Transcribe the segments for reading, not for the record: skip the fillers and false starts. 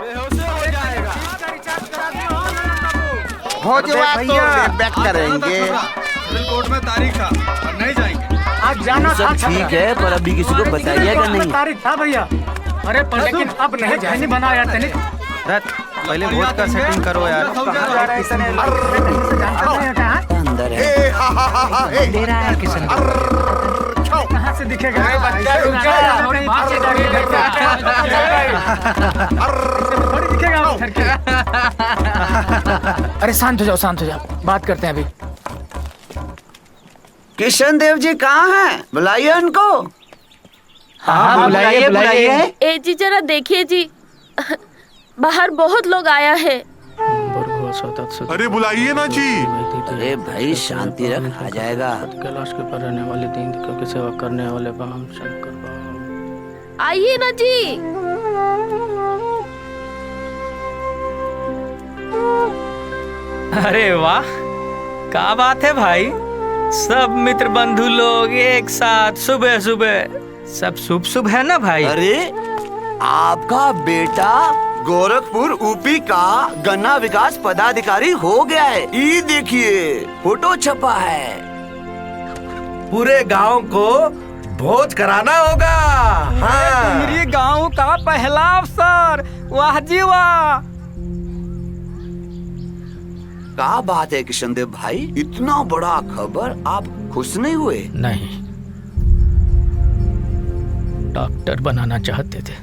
हो जाए तो बैक करेंगे। कोर्ट में तारीख था और नहीं जाएंगे। आज जाना सब ठीक है, पर अभी किसी को बताइए क्या नहीं? तारीख था भैया। अरे पर लेकिन अब नहीं जाने बना यार तनिक। पहले वोट का सेटिंग करो यार। अंदर है। दे रहा है किशन कहाँ से दिखेगा? अरे शांत हो जाओ, बात करते हैं अभी। किशन देव जी कहाँ हैं? बुलाइए उनको। हाँ बुलाइए। ए जी जरा देखिए जी, बाहर बहुत लोग आया है। अरे बुलाइए ना जी। अरे भाई शांति रख, आ जाएगा। कैलाश के पर रहने वाले दीन की सेवा करने वाले बाम शंकर बाम। आइए ना जी। अरे वाह, क्या बात है भाई। सब मित्र बंधु लोग एक साथ सुबह सुबह, सब शुभ शुभ है ना भाई। अरे आपका बेटा गोरखपुर यूपी का गन्ना विकास पदाधिकारी हो गया है। ये देखिए फोटो छपा है। पूरे गांव को भोज कराना होगा। हाँ। मेरे गांव का पहला अफसर, वाह जी वाह। क्या बात है किशन देव भाई, इतना बड़ा खबर, आप खुश नहीं हुए? नहीं, डॉक्टर बनाना चाहते थे।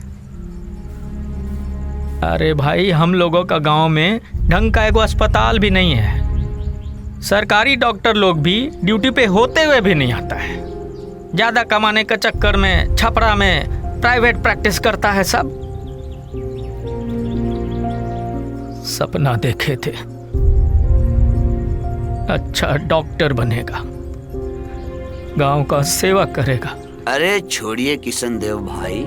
अरे भाई, हम लोगों का गांव में ढंग का एक अस्पताल भी नहीं है। सरकारी डॉक्टर लोग भी ड्यूटी पे होते हुए भी नहीं आता है। ज्यादा कमाने के चक्कर में छपरा में प्राइवेट प्रैक्टिस करता है सब। सपना देखे थे अच्छा डॉक्टर बनेगा, गांव का सेवा करेगा। अरे छोड़िए किशन देव भाई,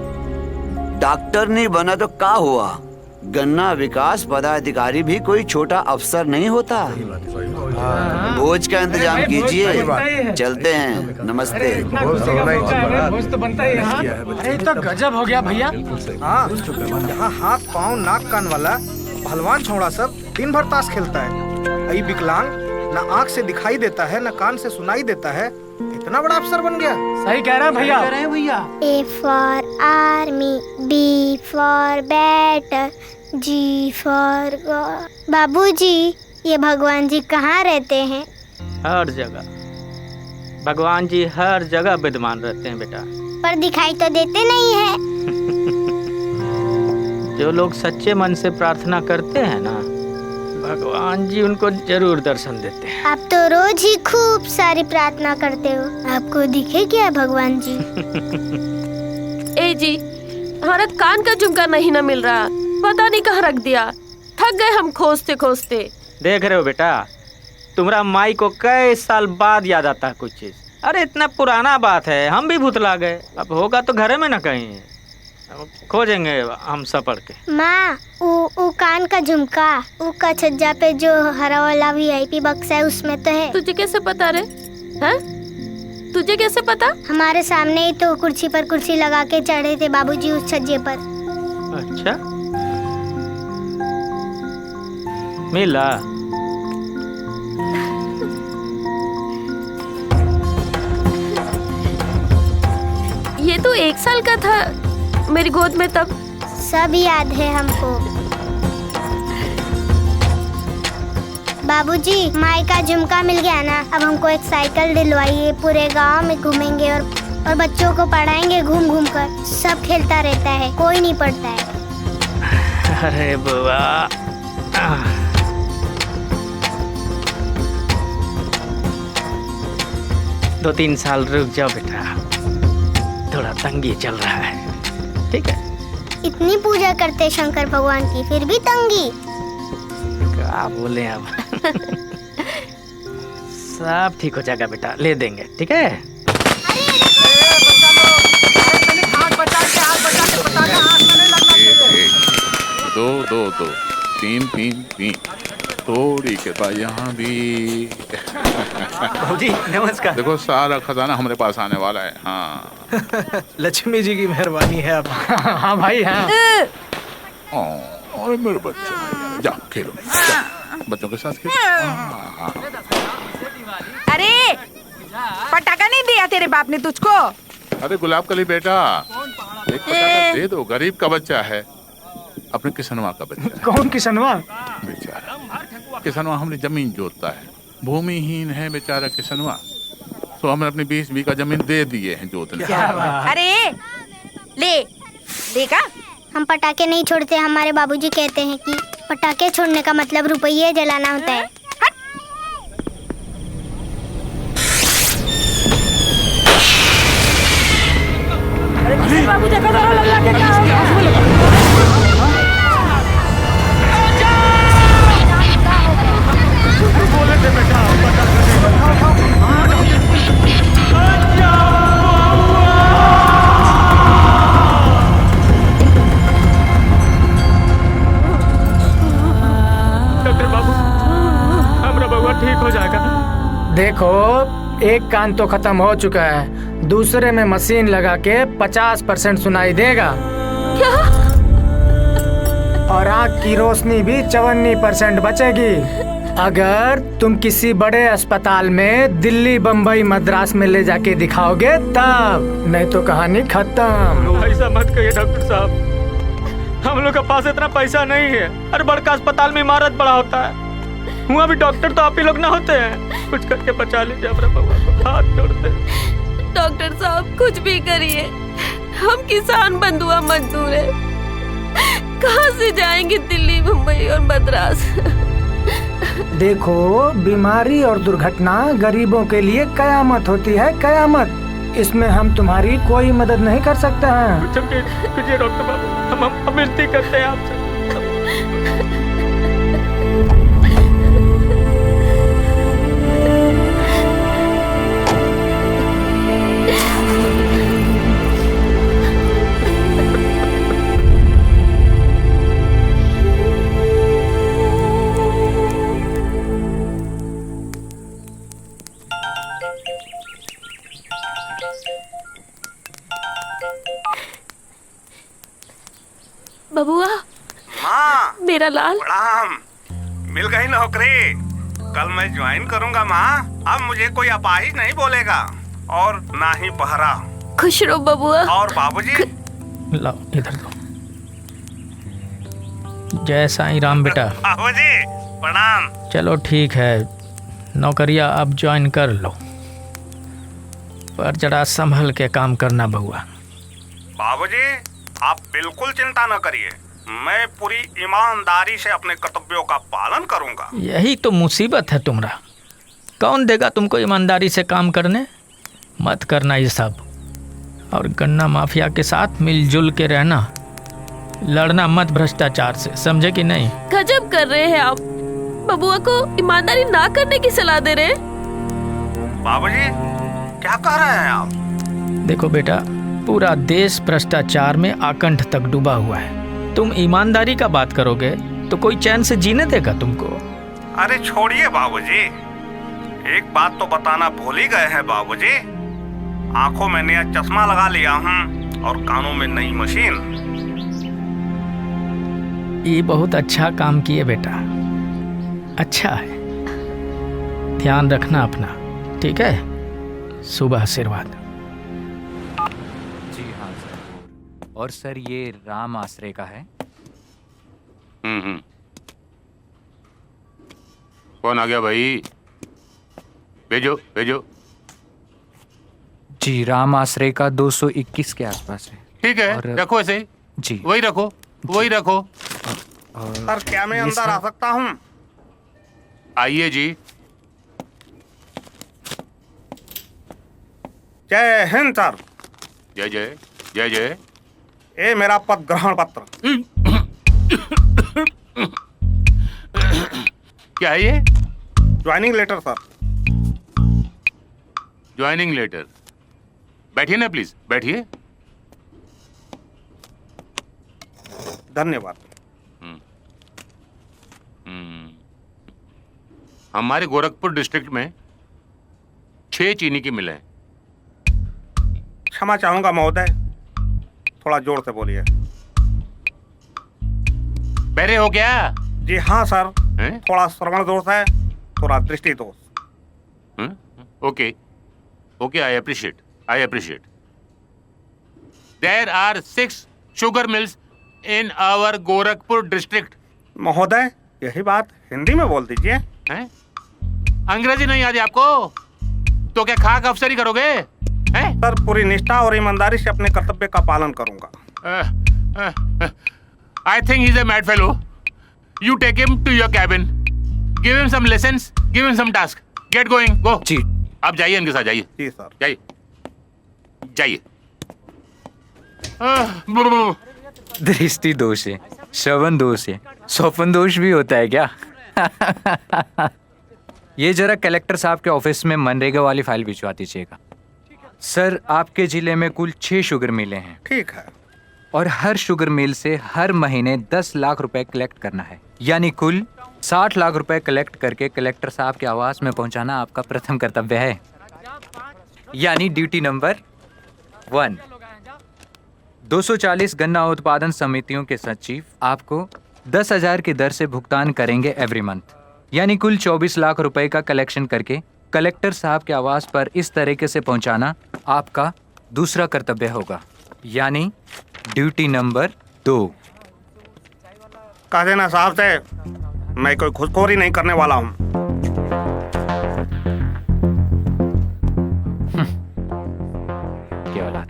डॉक्टर नहीं बना तो क्या हुआ? गन्ना विकास पदाधिकारी भी कोई छोटा अफसर नहीं होता। भोज का इंतजाम कीजिए, चलते हैं। नमस्ते। भोज तो बनता ही है। अरे तो गजब हो गया भैया। हाँ, यहाँ हाथ पाँव नाक कान वाला भलवान छोड़ा सब दिन भर ताश खेलता है। आई विकलांग, न आँख से दिखाई देता है न कान से सुनाई देता है, इतना बड़ा अफसर बन गया। सही कह रहा है भैया। A for army, B for bat, G for God। बाबूजी, ये भगवान जी कहाँ रहते हैं? हर जगह भगवान जी हर जगह विद्यमान रहते हैं बेटा। पर दिखाई तो देते नहीं है। जो लोग सच्चे मन से प्रार्थना करते हैं ना, भगवान जी उनको जरूर दर्शन देते हैं। आप तो रोज ही खूब सारी प्रार्थना करते हो, आपको दिखे क्या भगवान जी? ए जी, हमारा कान का झुमका नहीं ना मिल रहा, पता नहीं कहाँ रख दिया। थक गए हम खोजते खोजते। देख रहे हो बेटा, तुम्हारा माई को कई साल बाद याद आता है कुछ चीज। अरे इतना पुराना बात है, हम भी भुतला गए। अब होगा तो घरे में ना कहीं, खोजेंगे हम सब पढ़ के। माँ, वो कान का झुमका, वो का छज्जा पे जो हरा वाला VIP बक्सा है उसमें तो है। तुझे कैसे पता रे? हैं? तुझे कैसे पता? हमारे सामने ही तो कुर्सी पर कुर्सी लगा के चढ़े थे बाबूजी उस छज्जे पर। अच्छा, मिला? ये तो 1 साल का था मेरी गोद में तब। सब याद है हमको। बाबूजी, माई का झुमका मिल गया ना, अब हमको एक साइकिल दिलवाइए। पूरे गांव में घूमेंगे और बच्चों को पढ़ाएंगे घूम घूम कर। सब खेलता रहता है, कोई नहीं पढ़ता है। अरे बुआ, 2-3 साल रुक जाओ बेटा, थोड़ा तंगी चल रहा है, ठीक है? इतनी पूजा करते शंकर भगवान की, फिर भी तंगी? क्या बोले अब। सब ठीक हो जाएगा बेटा, ले देंगे, ठीक है? दो 3 थोड़ी के बाद यहाँ भी। जी नमस्कार। देखो सारा खजाना हमारे पास आने वाला है। हाँ। लक्ष्मी जी की मेहरबानी है। अब हाँ भाई हाँ। और मेरे बच्चे जा खेलो, जा, बच्चों के साथ खेलो। अरे पटाखा नहीं दिया तेरे बाप ने तुझको? अरे गुलाब कली बेटा, एक पटाखा दे दो, गरीब का बच्चा है, अपने किसनवा का बच्चा है। कौन किसनवा? बेचारा किसनवा हमने जमीन जोतता है, भूमिहीन है बेचारा किसनवा, तो हमने अपनी 20 बीघा जमीन दे दिए हैं जोतने। अरे ले लेगा। हम पटाखे नहीं छोड़ते। हमारे बाबूजी कहते हैं कि पटाखे छोड़ने का मतलब रुपये जलाना होता है। बाबू देखो लल्ला के क्या हो गया? डॉक्टर बाबू, हमारा बउआ ठीक हो जाएगा। देखो, एक कान तो खत्म हो चुका है, दूसरे में मशीन लगा के 50% सुनाई देगा। क्या? और आँख की रोशनी भी 54% बचेगी। अगर तुम किसी बड़े अस्पताल में दिल्ली, बम्बई, मद्रास में ले जाके दिखाओगे तब, नहीं तो कहानी खत्म। ऐसा मत कहिए डॉक्टर साहब, हम लोग के पास इतना पैसा नहीं है। अरे बड़का अस्पताल में इमारत बड़ा होता है, वहाँ भी डॉक्टर तो आप ही लोग ना होते हैं। कुछ करके बचा लीजिए हमारे बउआ को, हाथ जोड़ते। डॉक्टर साहब कुछ भी करिए, हम किसान बंधुआ मजदूर हैं, कहाँ से जाएंगे दिल्ली, मुंबई और मद्रास। देखो, बीमारी और दुर्घटना गरीबों के लिए कयामत होती है, कयामत। इसमें हम तुम्हारी कोई मदद नहीं कर सकते हैं। कुछ डॉक्टर बाबू, हम विनती करते हैं आपसे। बबुआ, माँ, मेरा लाल। प्रणाम। मिल गई नौकरी, कल मैं ज्वाइन करूंगा माँ। अब मुझे कोई अपाहिज नहीं बोलेगा और ना ही पहरा। खुश रहो बबुआ। और बाबूजी? लाओ इधर दो। जय साईं राम बेटा। बाबूजी प्रणाम। चलो ठीक है, नौकरिया अब ज्वाइन कर लो, पर जरा संभल के काम करना बउआ। बाबूजी आप बिल्कुल चिंता न करिए, मैं पूरी ईमानदारी से अपने कर्तव्यों का पालन करूंगा। यही तो मुसीबत है तुम्हारा, कौन देगा तुमको ईमानदारी से काम करने? मत करना ये सब, और गन्ना माफिया के साथ मिलजुल के रहना, लड़ना मत भ्रष्टाचार से, समझे कि नहीं? गजब कर रहे हैं आप, बबुआ को ईमानदारी ना करने की सलाह दे रहे हैं। बाबूजी क्या कह रहे हैं आप? देखो बेटा, पूरा देश भ्रष्टाचार में आकंठ तक डूबा हुआ है, तुम ईमानदारी का बात करोगे तो कोई चैन से जीने देगा तुमको? अरे छोड़िए बाबूजी, एक बात तो बताना भूल ही गए हैं बाबूजी, आंखों में नया चश्मा लगा लिया हूँ और कानों में नई मशीन। ये बहुत अच्छा काम किए बेटा, अच्छा है, ध्यान रखना अपना, ठीक है? शुभ आशीर्वाद। जी हाँ सर। और सर ये राम आश्रय का है। कौन आ गया भाई? भेजो भेजो। जी राम आश्रय का 221 के आसपास है। ठीक है, रखो ऐसे ही। जी वही रखो, वही रखो। सर क्या मैं अंदर आ सकता हूँ? आइए जी। जय हिंद सर। जय जय जय जय। ये मेरा पद ग्रहण पत्र। क्या है ये? Joining letter sir. Joining letter. बैठिए ना प्लीज, बैठिए। धन्यवाद। हमारे गोरखपुर डिस्ट्रिक्ट में 6 चीनी की मिलें। क्षमा चाहूंगा महोदय, थोड़ा जोर से बोलिए। बहरे हो क्या? जी हाँ सर, थोड़ा श्रवण दोष है, थोड़ा दृष्टि दोष। Okay okay, I appreciate. There are 6 sugar mills in our Gorakhpur district. महोदय, यही बात हिंदी में बोल दीजिए। अंग्रेजी नहीं आती आपको? तो क्या खाक अफसरी करोगे? सर, पूरी निष्ठा और ईमानदारी से अपने कर्तव्य का पालन करूंगा। I think he's a mad fellow. You take him to your cabin. Give him some lessons. Give him some task. Get going. Go. जी। आप जाइए, इनके साथ जाइए। जी सर। जाइए। दृष्टि दोष है, श्रवण दोष है, स्वपन दोष भी होता है क्या? ये जरा कलेक्टर साहब के ऑफिस में मनरेगा वाली फाइल भिजवा दीजिएगा। सर, आपके जिले में कुल 6 शुगर मिलें हैं। ठीक है। और हर शुगर मिल से हर महीने 10 लाख रुपए कलेक्ट करना है, यानी कुल 60 लाख रुपए कलेक्ट करके कलेक्टर साहब के आवास में पहुंचाना आपका प्रथम कर्तव्य है, यानी ड्यूटी नंबर 1। 240 गन्ना उत्पादन समितियों के सचिव आपको 10,000 की दर से भुगतान करेंगे एवरी मंथ, यानी कुल 24 लाख रुपए का कलेक्शन करके कलेक्टर साहब के आवास पर इस तरीके से पहुंचाना आपका दूसरा कर्तव्य होगा, यानी ड्यूटी नंबर 2। कह देना साहब से, मैं कोई घुसखोरी नहीं करने वाला हूँ। क्या औलाद,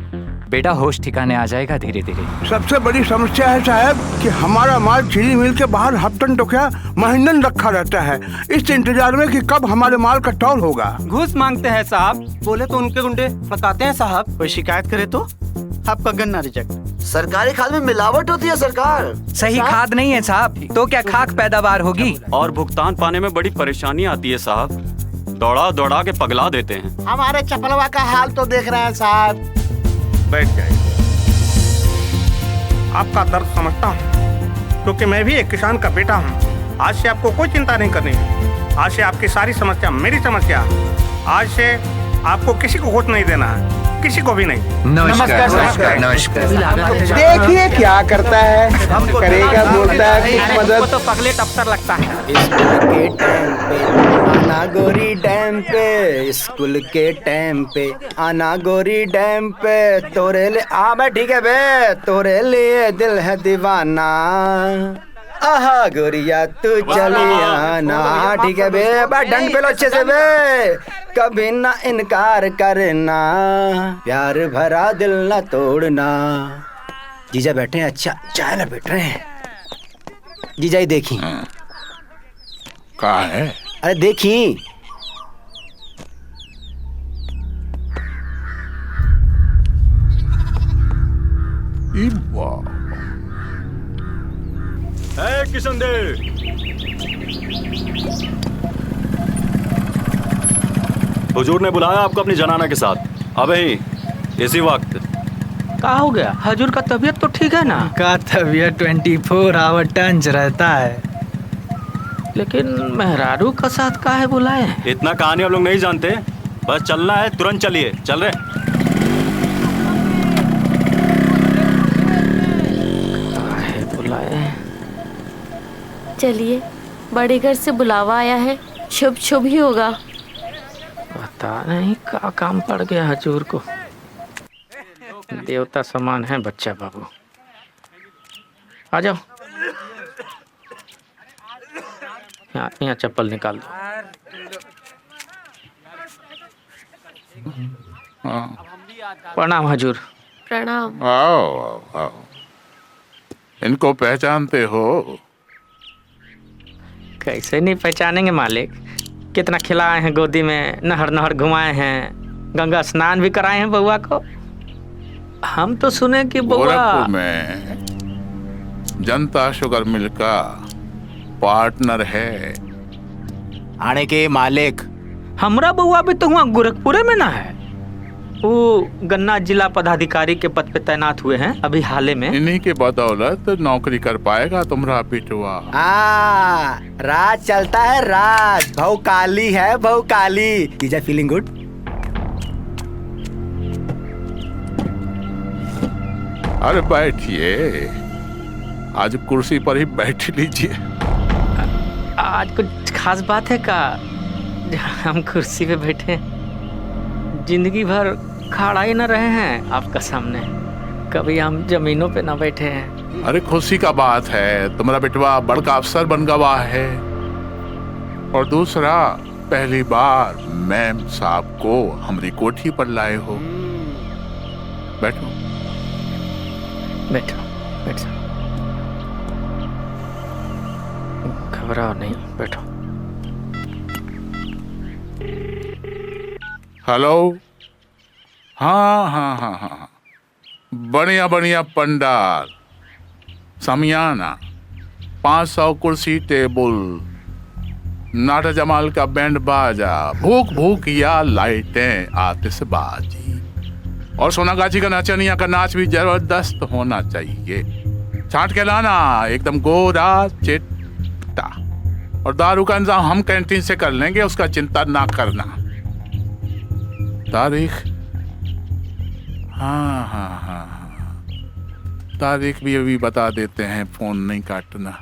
बेटा होश ठिकाने आ जाएगा धीरे धीरे। सबसे बड़ी समस्या है साहब कि हमारा माल चीनी मिल के बाहर हफ्तन तो क्या महीनन रखा रहता है, इस इंतजार में कि कब हमारे माल का तौल होगा। घूस मांगते हैं साहब, बोले तो उनके गुंडे बताते हैं साहब, कोई शिकायत करे तो आपका गन्ना रिजेक्ट। सरकारी खाद में मिलावट होती है सरकार। सही खाद नहीं है साहब, तो क्या खाक पैदावार होगी? और भुगतान पाने में बड़ी परेशानी आती है साहब, दौड़ा दौड़ा के पगला देते हैं। हमारे चपलवा का हाल तो देख रहे हैं साहब। बैठ जाइए, आपका दर्द समझता हूँ, क्योंकि मैं भी एक किसान का बेटा हूँ। आज से आपको कोई चिंता नहीं करनी है। आज से आपकी सारी समस्या मेरी समस्या। आज से आपको किसी को वोट नहीं देना है, किसी को भी नहीं। नमस्कार नमस्कार नमस्कार। देखिए क्या करता है, करेगा बोलता है कुछ मदद। तो पगलेट अफसर लगता है। स्कूल के टाइम पे आना गोरी डैम पे, स्कूल के टाइम पे आना गोरी डैम पे, तोरे ले आ बे, ठीक है बे, तोरे लिए दिल है दीवाना, आहा गोरिया तू चली आना, ठीक है बे, डंड पे लो अच्छे से बे, कभी ना इनकार करना, प्यार भरा दिल ना तोड़ना। जीजा बैठे हैं, अच्छा चाय ना बैठ रहे हैं। जीजा ही देखी। कहा है? अरे देखी। किशन दे, हुजूर ने बुलाया आपको अपनी जनाना के साथ, अब इसी वक्त। क्या हो गया? हजूर का तबीयत तो ठीक है ना? का तबीयत 24 आवर टंच रहता है, लेकिन मेहरारू का साथ का है बुलाए? इतना कहानी आप लोग नहीं जानते, बस चलना है, तुरंत चलिए। चल रहे बुलाए? चलिए, बड़े घर से बुलावा आया है, शुभ शुभ ही होगा। पता नहीं क्या काम पड़ गया हजूर को। देवता समान है बच्चा बाबू। आ जाओ, यहाँ चप्पल निकाल दो। प्रणाम हजूर। प्रणाम। आओ आओ, इनको पहचानते हो? कैसे नहीं पहचानेंगे मालिक, कितना खिलाए हैं गोदी में, नहर नहर घुमाए हैं, गंगा स्नान भी कराए हैं बउआ को। हम तो सुने कि बउआ गोरखपुर में जनता शुगर मिल का पार्टनर है। आने के मालिक हमरा बउआ भी तो हुआ गोरखपुरे में ना है। वो गन्ना जिला पदाधिकारी के पद पे तैनात हुए हैं अभी हाल में। इन्हीं के बदौलत नौकरी कर पाएगा तुम्हारा पिटुआ। राज चलता है, राज भौकाली है, भौकाली। Is feeling good? अरे बैठिए, आज कुर्सी पर ही बैठ लीजिए। आज कुछ खास बात है का हम कुर्सी पे बैठे? जिंदगी भर खड़ा ही न रहे हैं आपका सामने, कभी हम जमीनों पे ना बैठे हैं। अरे खुशी का बात है, तुम्हारा बेटवा बड़का अफसर बन गवा है। और दूसरा, पहली बार मैम साहब को हमारी कोठी पर लाए हो। बैठो बैठो बैठो, घबराओ नहीं, बैठो। हेलो, हाँ हाँ हाँ हाँ, बढ़िया बढ़िया पंडाल, समियाना, 500 कुर्सी टेबल, नाटा जमाल का बैंड बाजा, भूख भूख या लाइटें, आतिशबाजी, और सोनागाछी का नाचनिया का नाच भी जबरदस्त होना चाहिए। छांट के लाना, एकदम गोरा चिट्टा। और दारू का इंतजाम हम कैंटीन से कर लेंगे, उसका चिंता ना करना। तारीख, हाँ हाँ हाँ हाँ, तारीख भी अभी बता देते हैं, फोन नहीं काटना।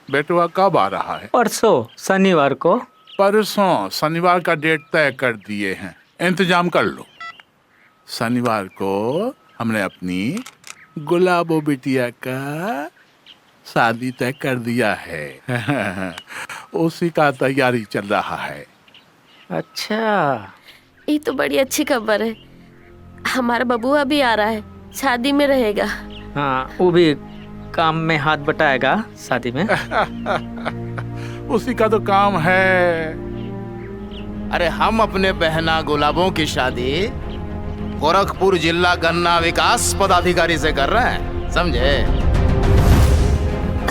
बेटवा कब आ रहा है? परसों शनिवार को। परसों शनिवार का डेट तय कर दिए हैं, इंतजाम कर लो। शनिवार को हमने अपनी गुलाबो बिटिया का शादी तय कर दिया है। उसी का तैयारी चल रहा है। अच्छा, ये तो बड़ी अच्छी खबर है। हमारा बबुआ भी आ रहा है, शादी में रहेगा। हाँ, वो भी काम में हाथ बटाएगा शादी में। उसी का तो काम है। अरे हम अपने बहना गुलाबों की शादी गोरखपुर जिला गन्ना विकास पदाधिकारी से कर रहे हैं, समझे?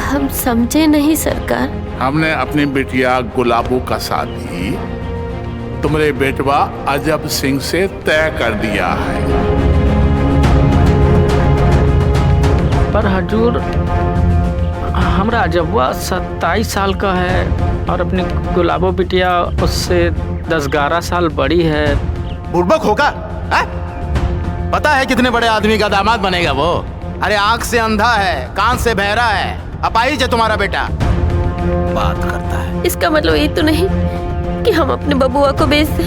हम समझे नहीं सरकार। हमने अपनी बिटिया गुलाबो का शादी तुम्हारे बेटवा अजब सिंह से तय कर दिया है। पर हजूर, हमरा अजबवा 27 साल का है और अपनी गुलाबो बिटिया उससे 10-11 साल बड़ी है। बुड़बक होगा? पता है कितने बड़े आदमी का दामाद बनेगा वो? अरे आंख से अंधा है, कान से बहरा है, अपाहिज है तुम्हारा बेटा। बात करता है। इसका मतलब ये तो नहीं कि हम अपने बबुआ को बेच दे,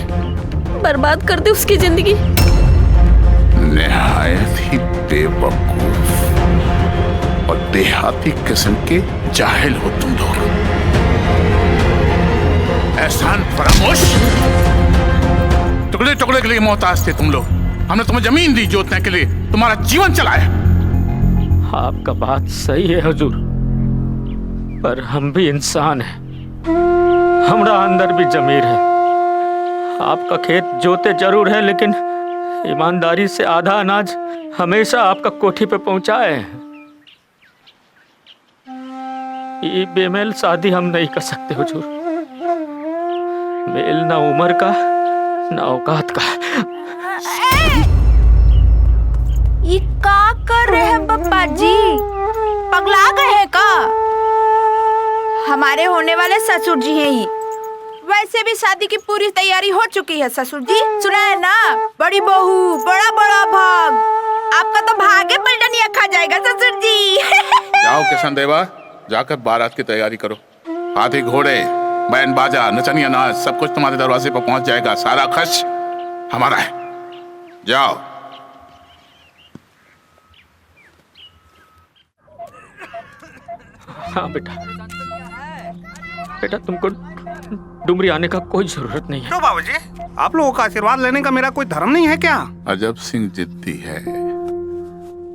बर्बाद कर दे उसकी जिंदगी। निहायत ही बेवकूफ और देहाती किस्म के जाहिल हो तुम लोग। एहसान फरामोश, टुकड़े टुकड़े के लिए मोहताज थे तुम लोग। हमने तुम्हें जमीन दी जोतने के लिए, तुम्हारा जीवन चलाया। आपका बात सही है हुजूर, पर हम भी इंसान हैं, हमरा अंदर भी जमीर है। आपका खेत जोते जरूर है, लेकिन ईमानदारी से आधा अनाज हमेशा आपका कोठी पे पहुंचाए हैं। ये बेमेल शादी हम नहीं कर सकते हुजूर। मेल ना उम्र का ना औकात का। ये का कर रहे हैं पप्पा जी? पगला गए हैं का? हमारे होने वाले ससुर जी हैं ये। वैसे भी शादी की पूरी तैयारी हो चुकी है ससुर जी, सुना है ना? बड़ी बहू, बड़ा बड़ा भाग, आपका तो भागे पलटनिया खा जाएगा ससुर जी। जाओ किशन देवा, जाकर बारात की तैयारी करो। हाथी घोड़े, बैंड बाजा, नचनिया नाच, सब कुछ तुम्हारे दरवाजे पर पहुंच जाएगा। सारा खर्च हमारा है। जाओ। हाँ बेटा, बेटा तुमको डुमरी आने का कोई जरूरत नहीं है। क्यों बाबूजी? आप लोगों का आशीर्वाद लेने का मेरा कोई धर्म नहीं है क्या? अजब सिंह जिद्दी है।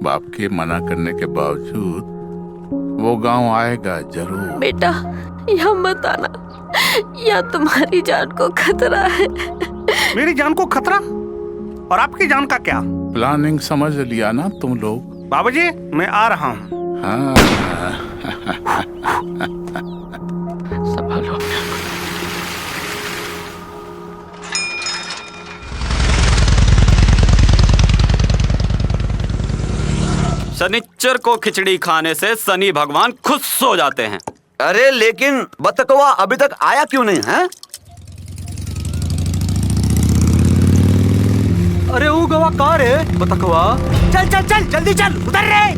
बाप के मना करने के बावजूद वो गांव आएगा जरूर। बेटा, यहाँ मत आना, यहाँ तुम्हारी जान को खतरा है। मेरी जान को खतरा? और आपकी जान का क्या? प्लानिंग समझ लिया ना तुम लोग? बाबूजी, मैं आ रहा हूँ। हाँ। संभालो। शनिच्चर को खिचड़ी खाने से शनि भगवान खुश हो जाते हैं। अरे लेकिन बतकवा अभी तक आया क्यों नहीं है? अरे वो गवा कार है बतकवा। चल चल चल जल्दी चल, उतर रे,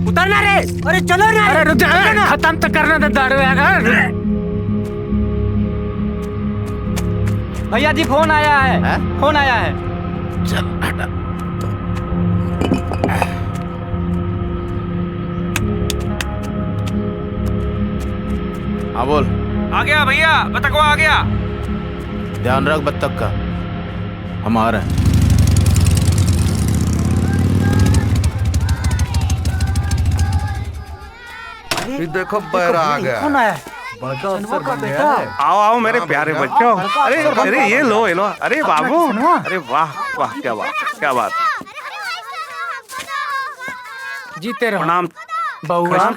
उतरना रे। अरे चलो ना। अरे रुक जा, खत्म तो करना दे दारू यार। भैया जी फोन आया है, फोन आया है। चल हटा। हाँ बोल। आ गया भैया, बतकवा आ गया। ध्यान रख बत्तख का, हम आ रहे हैं। देखो पैर आ गया। कौन आया? बड़ा अफसर बन गया है। आओ आओ मेरे प्यारे बच्चों। अरे अरे ये लो ये लो। अरे बाबू, अरे वाह वाह, क्या बात क्या बात। जीते रहो। प्रणाम बउआ,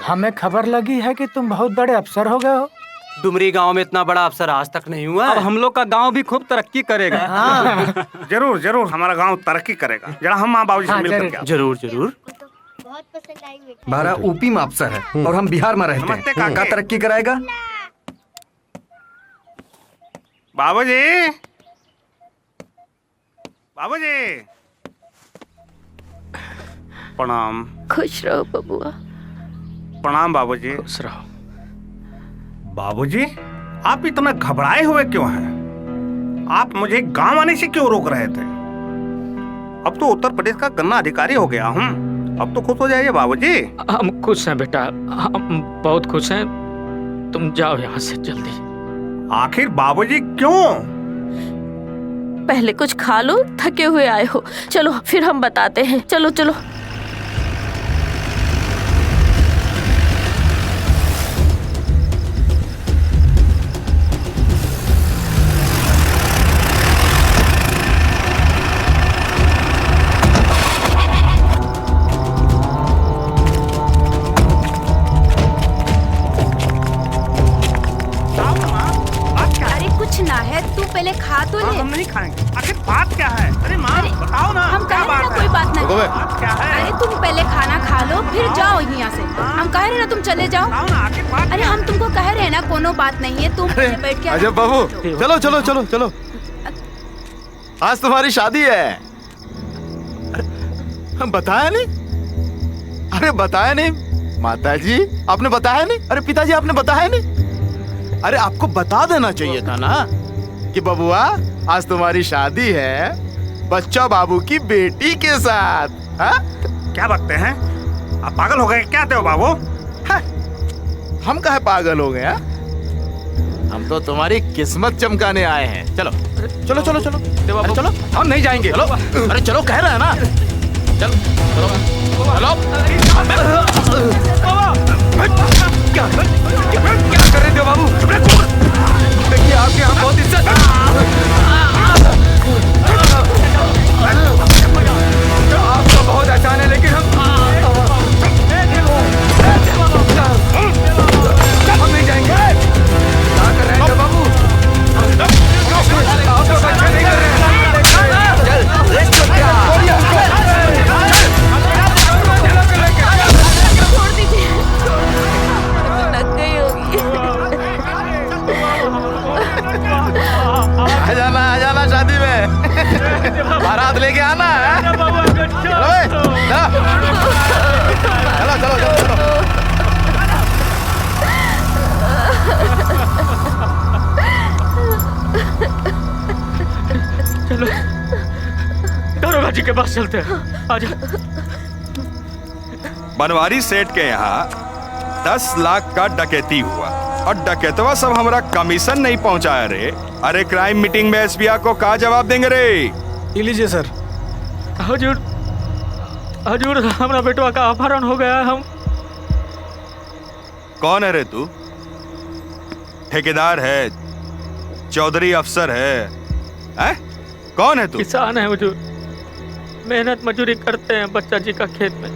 हमें खबर लगी है कि तुम बहुत बड़े अफसर हो गए हो। डुमरी गांव में इतना बड़ा अफसर आज तक नहीं हुआ। अब हम लोग का गांव भी खूब तरक्की करेगा। जरूर जरूर हमारा गांव तरक्की करेगा। जरा हम माँ बाबू से मिलकर के आते हैं। जरूर जरूर। हमारा ऊपी में अफसर है और हम बिहार में रहते नमस्ते हैं। काका। का तरक्की कराएगा? बाबूजी, बाबूजी, प्रणाम। खुश रहो बबुआ। प्रणाम बाबूजी। खुश रहो। बाबूजी, आप इतना घबराए हुए क्यों हैं? आप मुझे गांव आने से क्यों रोक रहे थे? अब तो उत्तर प्रदेश का गन्ना अधिकारी हो गया हूँ। अब तो खुश हो जाइए बाबूजी। हम खुश हैं बेटा, हम बहुत खुश हैं। तुम जाओ यहाँ से जल्दी। आखिर बाबूजी क्यों? पहले कुछ खा लो, थके हुए आए हो। चलो फिर हम बताते हैं। चलो चलो। पहले खा तो ले। हम नहीं खाएंगे। आखिर बात क्या है? अरे माँ बताओ ना। हम कह रहे ना कोई बात नहीं। बात क्या है? अरे तुम पहले खाना खा लो फिर जाओ यहाँ से। हम कह रहे ना तुम चले जाओ। अरे हम तुमको कह रहे हैं ना कोनो बात नहीं है, तुम बैठ के। अजय बाबू चलो चलो चलो चलो, आज तुम्हारी शादी है। हम बताया नहीं? अरे बताया नहीं माताजी, आपने बताया नहीं? अरे पिताजी आपने बताया नहीं? अरे आपको बता देना चाहिए था ना कि बबुआ आज तुम्हारी शादी है बच्चा बाबू की बेटी के साथ। हा? क्या बकते हैं? आप पागल हो गए क्या? हो बाबू हम कहे पागल हो गए? हम तो तुम्हारी किस्मत चमकाने आए हैं। चलो चलो चलो चलो। अरे चलो, हम नहीं जाएंगे। चलो अरे चलो, कह रहे हैं ना। चलो चलो चलो। क्या कर रहे थे बाबू? देखिए आपके यहाँ बहुत इज्जत। आपका बहुत आसान है लेकिन हम नहीं जाएंगे। क्या कर रहे हैं बाबू? आप लोग अच्छा नहीं कर रहे हैं। चल रेस्ट कर क्या? छोड़ दीजिए, लग गई होगी। आ जाना शादी में। बारात लेके आना है। चलो चलो चलो चलो। चलो दरोगा जी के पास चलते हैं। आजा। बनवारी सेठ के यहाँ 10 लाख का डकैती हुआ और डकैतवा सब हमारा कमीशन नहीं पहुंचाया रे। अरे क्राइम मीटिंग में एसपीआई को क्या जवाब देंगे रे? लीजिए सर। हजूर हजूर हमारा बेटवा का अपहरण हो गया है। हम कौन है रे तू? ठेकेदार है, चौधरी अफसर है? कौन है तू? किसान है हजूर, मेहनत मजदूरी करते हैं बच्चा जी का खेत में।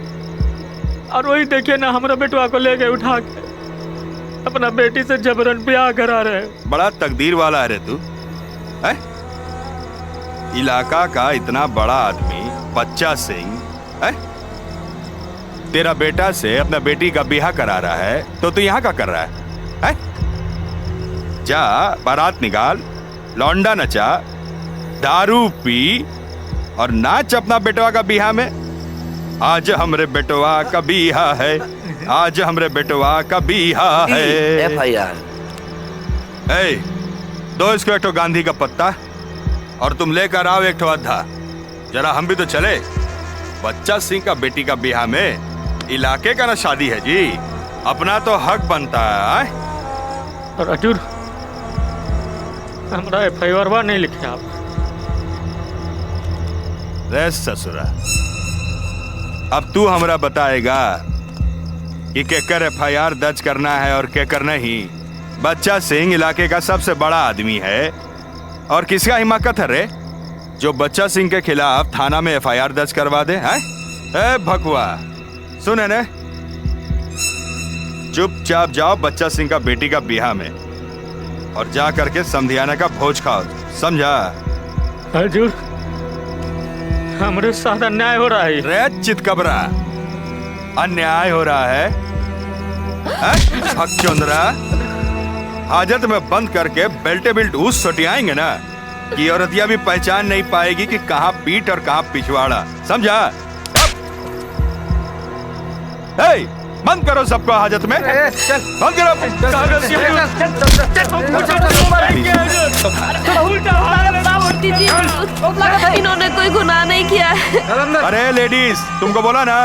और वही देखिए ना हमारा बेटवा को ले गए उठा के, अपना बेटी से जबरन ब्याह करा रहे हैं। बड़ा तकदीर वाला है रे तू। इलाका का इतना बड़ा आदमी बच्चा सिंह तेरा बेटा से अपना बेटी का ब्याह करा रहा है तो तू यहाँ का कर रहा है? जा बारात निकाल, लौंडा नचा, दारू पी और नाच अपना बेटवा का बिहा में। आज हमरे बेटवा का बिहा है, आज हमरे बेटवा का बिहा है। FIR। दो इसको एक ठो गांधी का पत्ता और तुम लेकर आओ एक ठो अद्धा। जरा हम भी तो चले। बच्चा सिंह का बेटी का बिहा में इलाके का ना शादी है जी, अपना तो हक बनता है। और हजूर हमारा FIR नहीं लिखे आप। रे ससुरा, अब तू हमरा बताएगा कि केकर FIR दर्ज करना है और केकर नहीं। बच्चा सिंह इलाके का सबसे बड़ा आदमी है और किसका हिमाकत है रे जो बच्चा सिंह के खिलाफ थाना में FIR दर्ज करवा दे हैं? ए भगवा, सुने ने, चुपचाप जाओ बच्चा सिंह का बेटी का बिहा में और जा करके समधियाना का भोज खाओ, समझा? हजूर हमारे साथ अन्याय हो रहा है। रे चितकबरा, अन्याय हो रहा है? भगचंद्रा, हाजत में बंद करके बेल्टे बिल्ट उस सटियाएंगे ना कि औरतिया भी पहचान नहीं पाएगी कि कहाँ पीठ और कहाँ पिछवाड़ा, समझा? बंद करो सबको हाजत में, बंद करो। इन्होंने कोई गुनाह नहीं किया है। अरे लेडीज, तुमको बोला ना,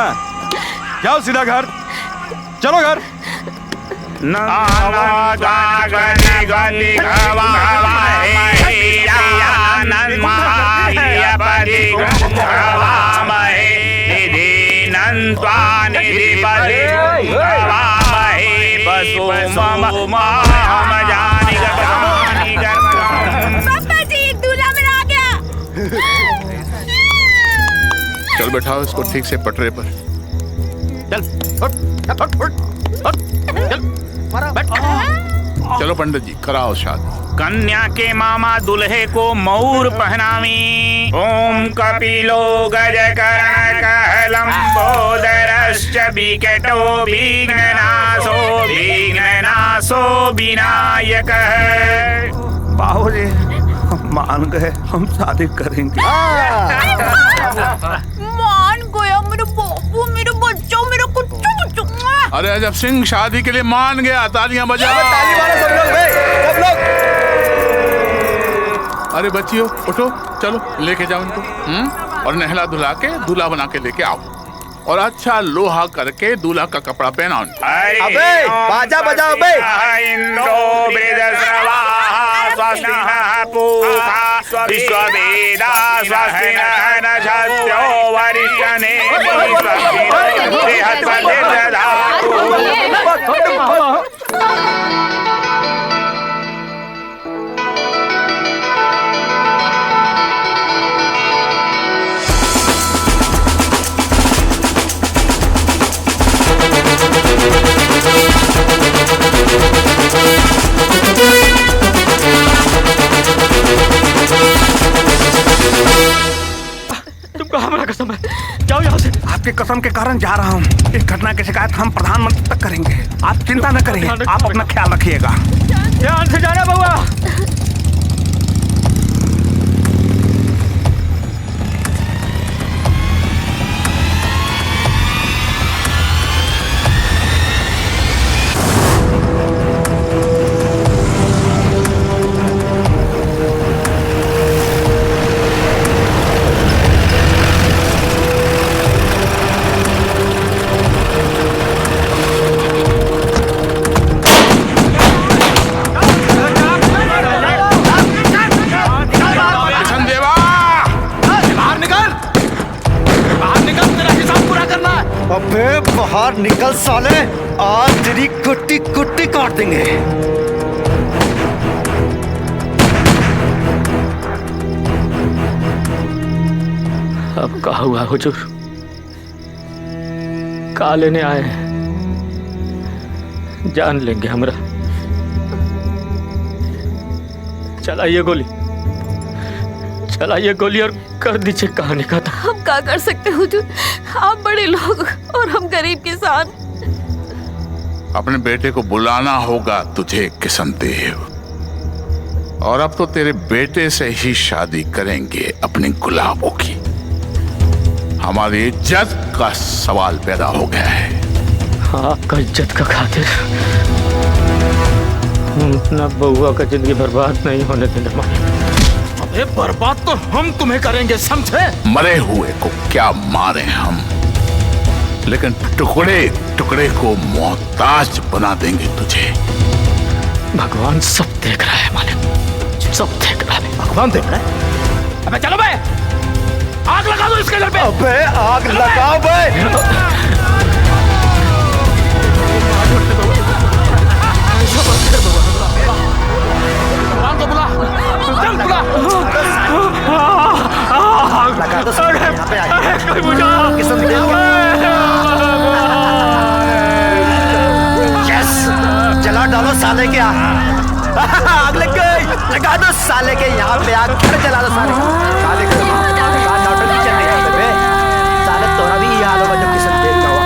जाओ सीधा घर, चलो घर। चल बैठाओ इसको ठीक से पटरे पर। चल चलो पंडित जी कराओ शादी। कन्या के मामा दुल्हे को मऊर पहनावी। ओम कपिलो गजकर्ण कहलंबोदरश्च विकटो विघ्ननाशो विनायकः। बाबूजी मान गए, हम शादी करेंगे। मान गया मेरे बाबू, मेरे बच्चों, मेरे कुट्टू। अरे अजब सिंह शादी के लिए मान गया, तालियां बजाओ। ताली मारो सब लोग। अरे बच्चियों उठो, चलो लेके जाओ इनको, और नहला धुला के दूल्हा बना के लेके आओ और अच्छा लोहा करके दूल्हा का कपड़ा पहनाओ। अबे बाजा बजाओ बे। इंद्रो वृद्धश्रवा स्वस्तिनः पूषा विश्ववेदा स्वस्तिनः नक्षत्रो वरिष्ठनेमिः स्वस्तिनो बृहस्पतिर्दधातु। तुमको हमारा कसम है, जाओ यहाँ से। आपके कसम के कारण जा रहा हूँ। इस घटना की शिकायत हम प्रधानमंत्री तक करेंगे। आप चिंता न करिए, आप अपना ख्याल रखिएगा। ध्यान से जाना बउआ। अबे बाहर निकल साले, आज तेरी कुट्टी कुट्टी काट देंगे। अब कहा हुआ हुजूर, का लेने आए हैं? जान लेंगे हमरा। चलाइए गोली, चलाइए गोली और कर दीजिए कहानी का। हम क्या कर सकते हैं हुजूर, आप बड़े लोग और हम गरीब किसान। अपने बेटे को बुलाना होगा तुझे किशन देव, और अब तो तेरे बेटे से ही शादी करेंगे अपनी गुलाबों की। हमारी इज्जत का सवाल पैदा हो गया है। आपका इज्जत का खातिर हम अपना बउआ का जिंदगी बर्बाद नहीं होने देने मालिक। अबे बर्बाद तो हम तुम्हें करेंगे, समझे? मरे हुए को क्या मारे हम, लेकिन टुकड़े टुकड़े को मोहताज बना देंगे तुझे। भगवान सब देख रहा है मालिक, सब देख रहा है। भगवान देख रहा है? अबे चलो बे, आग लगा दो इसके घर पे। अबे आग लगाओ बे। भगवान को बुला, चल बुला। लगा दो सब यहाँ पे आइए। किशन देव यस, जला डालो साले के आग लग गई। लगा दो साले के यहाँ पे आग, घर जला दो साले साले के नौटंकी चल रही है बे। साले तोरा भी ये हाल होगा जब किशन देव का हुआ।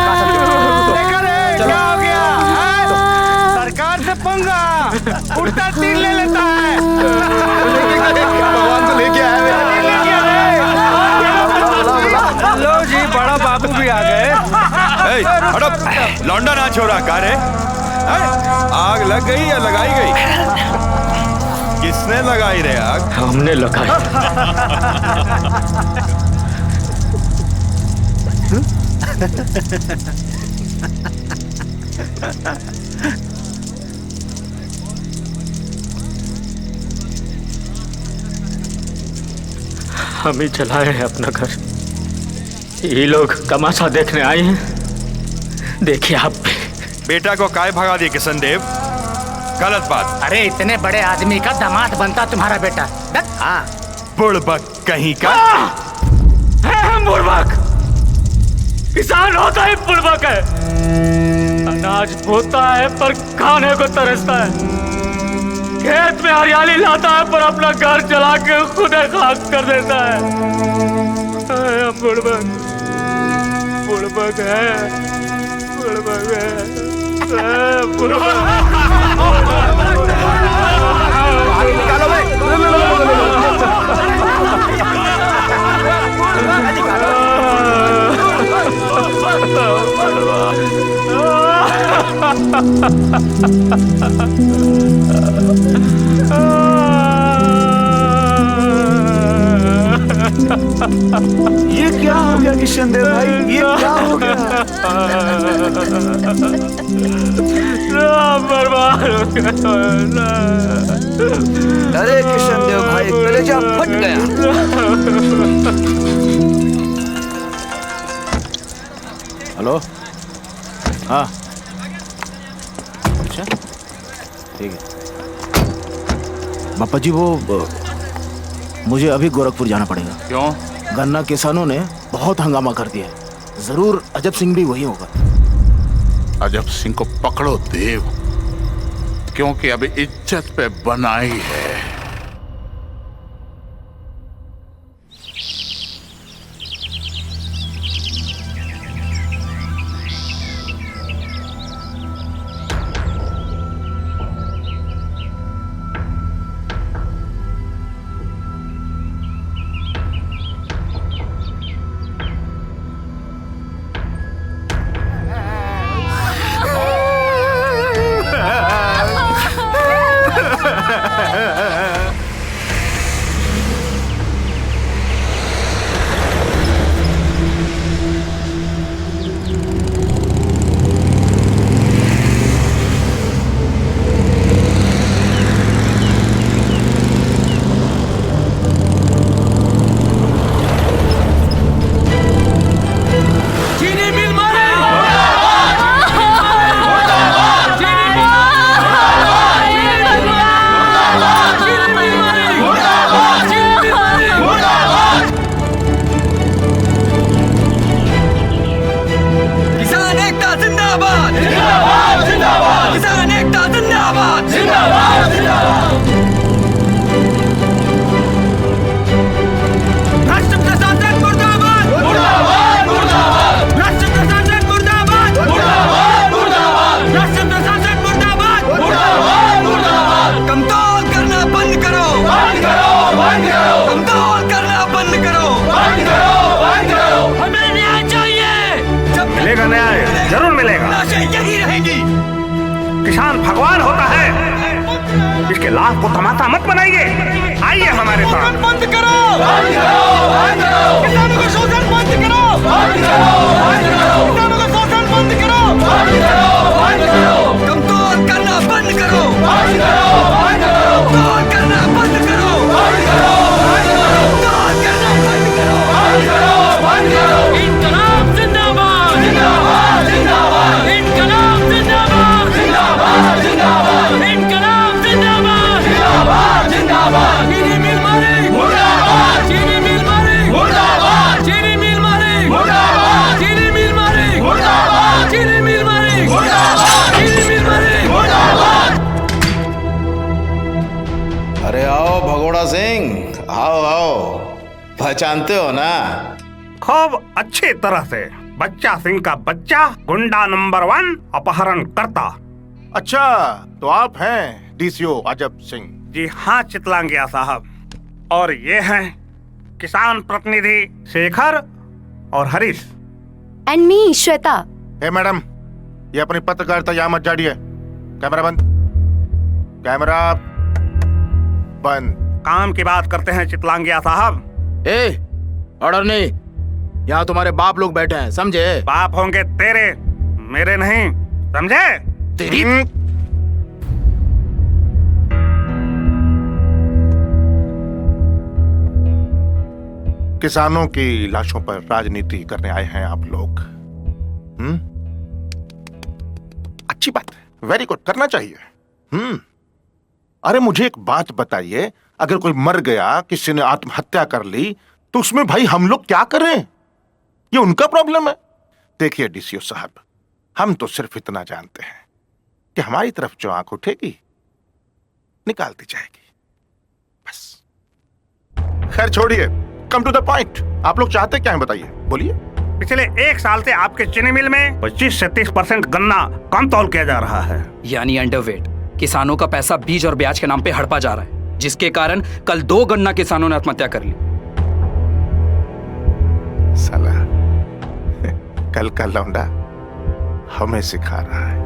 क्या हो गया? सरकार से पंगा, उल्टा तीर ले लेता है। भगवान को लेके आया लो जी, बड़ा बाबू भी आ गए। लौंडा ना छोड़ा कारे, आग लग गई या लगाई गई? किसने लगाई रे आग? हमने लगाई। हम ही चलाए हैं अपना घर। ये लोग तमाशा देखने आए हैं, देखिए आप। बेटा को काय भगा दिए किशन देव? गलत बात। अरे इतने बड़े आदमी का दामाद बनता तुम्हारा बेटा। हाँ, बुड़बक कहीं का। बुड़बक किसान होता है, बुड़बक है। अनाज बोता है पर खाने को तरसता है, खेत में हरियाली लाता है पर अपना घर जला के खुद खाक कर देता है। बुड़बक बुड़बक है, बुड़बक है, निकालो भाई। ये क्या हो गया किशन देव भाई, ये क्या हो गया? अरे किशन देव भाई, कलेजा फट गया। हेलो, हाँ अच्छा ठीक है। बापा जी वो मुझे अभी गोरखपुर जाना पड़ेगा। क्यों? गन्ना किसानों ने बहुत हंगामा कर दिया है। जरूर अजब सिंह भी वही होगा। अजब सिंह को पकड़ो देव, क्योंकि अभी इज्जत पे बनाई है। बंद करो, बंद करो, बंद करो, बंद करो, हमें किसान भगवान होता है, इसके लाभ को तमाशा मत बनाइए। आइए हमारे साथ। बंद करो, किसानों का शोषण बंद करो, किसानों का शोषण बंद करो, कमजोर करना बंद करो, कमजोर करना बंद करो, कमजोर करना बंद करो। इनकलाब जिंदाबाद, जिंदाबाद, जिंदाबाद। इनकलाब जिंदाबाद, जिंदाबाद, जिंदाबाद। इनकलाब जिंदाबाद, जिंदाबाद, जिंदाबाद। चीनी मिल मारी मुर्दाबाद, चीनी मिल मारी मुर्दाबाद, चीनी मिल मारी मुर्दाबाद, चीनी मिल मारी मुर्दाबाद, चीनी मिल मारी मुर्दाबाद, चीनी मिल मारी मुर्दाबाद। अरे आओ भगोड़ा सिंह, आओ आओ, पहचानते हो ना? खूब अच्छी तरह से। बच्चा सिंह का बच्चा, गुंडा नंबर 1, अपहरण करता। अच्छा, तो आप हैं डीसीओ अजब सिंह? जी हाँ चितलांगिया साहब, और ये हैं किसान प्रतिनिधि शेखर और Harish. And me Shweta. Hey madam, ये अपनी पत्रकारिता यहाँ मत झाड़िए। कैमरा बंद, कैमरा बंद। काम की बात करते हैं चितलांगिया साहब। ऑर्डर नहीं, यहाँ तुम्हारे बाप लोग बैठे हैं, समझे? बाप होंगे तेरे, मेरे नहीं, समझे? तेरी किसानों की लाशों पर राजनीति करने आए हैं आप लोग। अच्छी बात है, वेरी गुड, करना चाहिए। अरे मुझे एक बात बताइए, अगर कोई मर गया, किसी ने आत्महत्या कर ली, तो उसमें भाई हम लोग क्या करें? ये उनका प्रॉब्लम है। देखिए डीसीओ साहब, हम तो सिर्फ इतना जानते हैं कि हमारी तरफ जो आंख उठेगी निकाल दी जाएगी, बस। खैर छोड़िए, कम टू द पॉइंट। आप लोग चाहते क्या है बताइए, बोलिए। पिछले 1 साल से आपके चीनी मिल में 25 से 30% गन्ना कम तौल किया जा रहा है, यानी अंडरवेट। किसानों का पैसा बीज और ब्याज के नाम पे हड़पा जा रहा है, जिसके कारण कल 2 गन्ना किसानों ने आत्महत्या कर ली। साला कल का लौंडा हमें सिखा रहा है।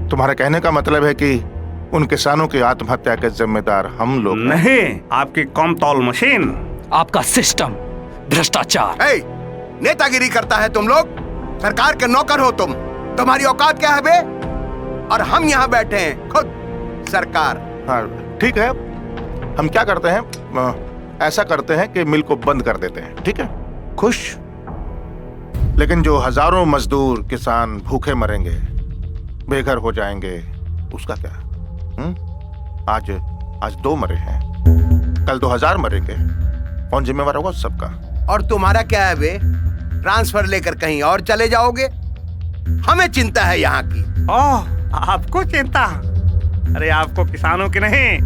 तुम्हारा कहने का मतलब है कि उन किसानों की आत्महत्या के जिम्मेदार हम लोग नहीं, आपकी कम तौल मशीन, आपका सिस्टम, भ्रष्टाचार। नेतागिरी करता है तुम लोग, सरकार के नौकर हो तुम। तुम्हारी औकात क्या है बे? और हम यहाँ बैठे हैं खुद सरकार। हाँ ठीक है, हम क्या करते हैं, ऐसा करते हैं कि मिल को बंद कर देते हैं, ठीक है? खुश? लेकिन जो हजारों मजदूर किसान भूखे मरेंगे, बेघर हो जाएंगे, उसका क्या? आज 2 मरे हैं, कल 2000 मरेंगे, कौन जिम्मेवार होगा सबका? और तुम्हारा क्या है बे? ट्रांसफर लेकर कहीं और चले जाओगे? हमें चिंता है यहाँ की। ओह, आपको चिंता? अरे आपको किसानों की नहीं,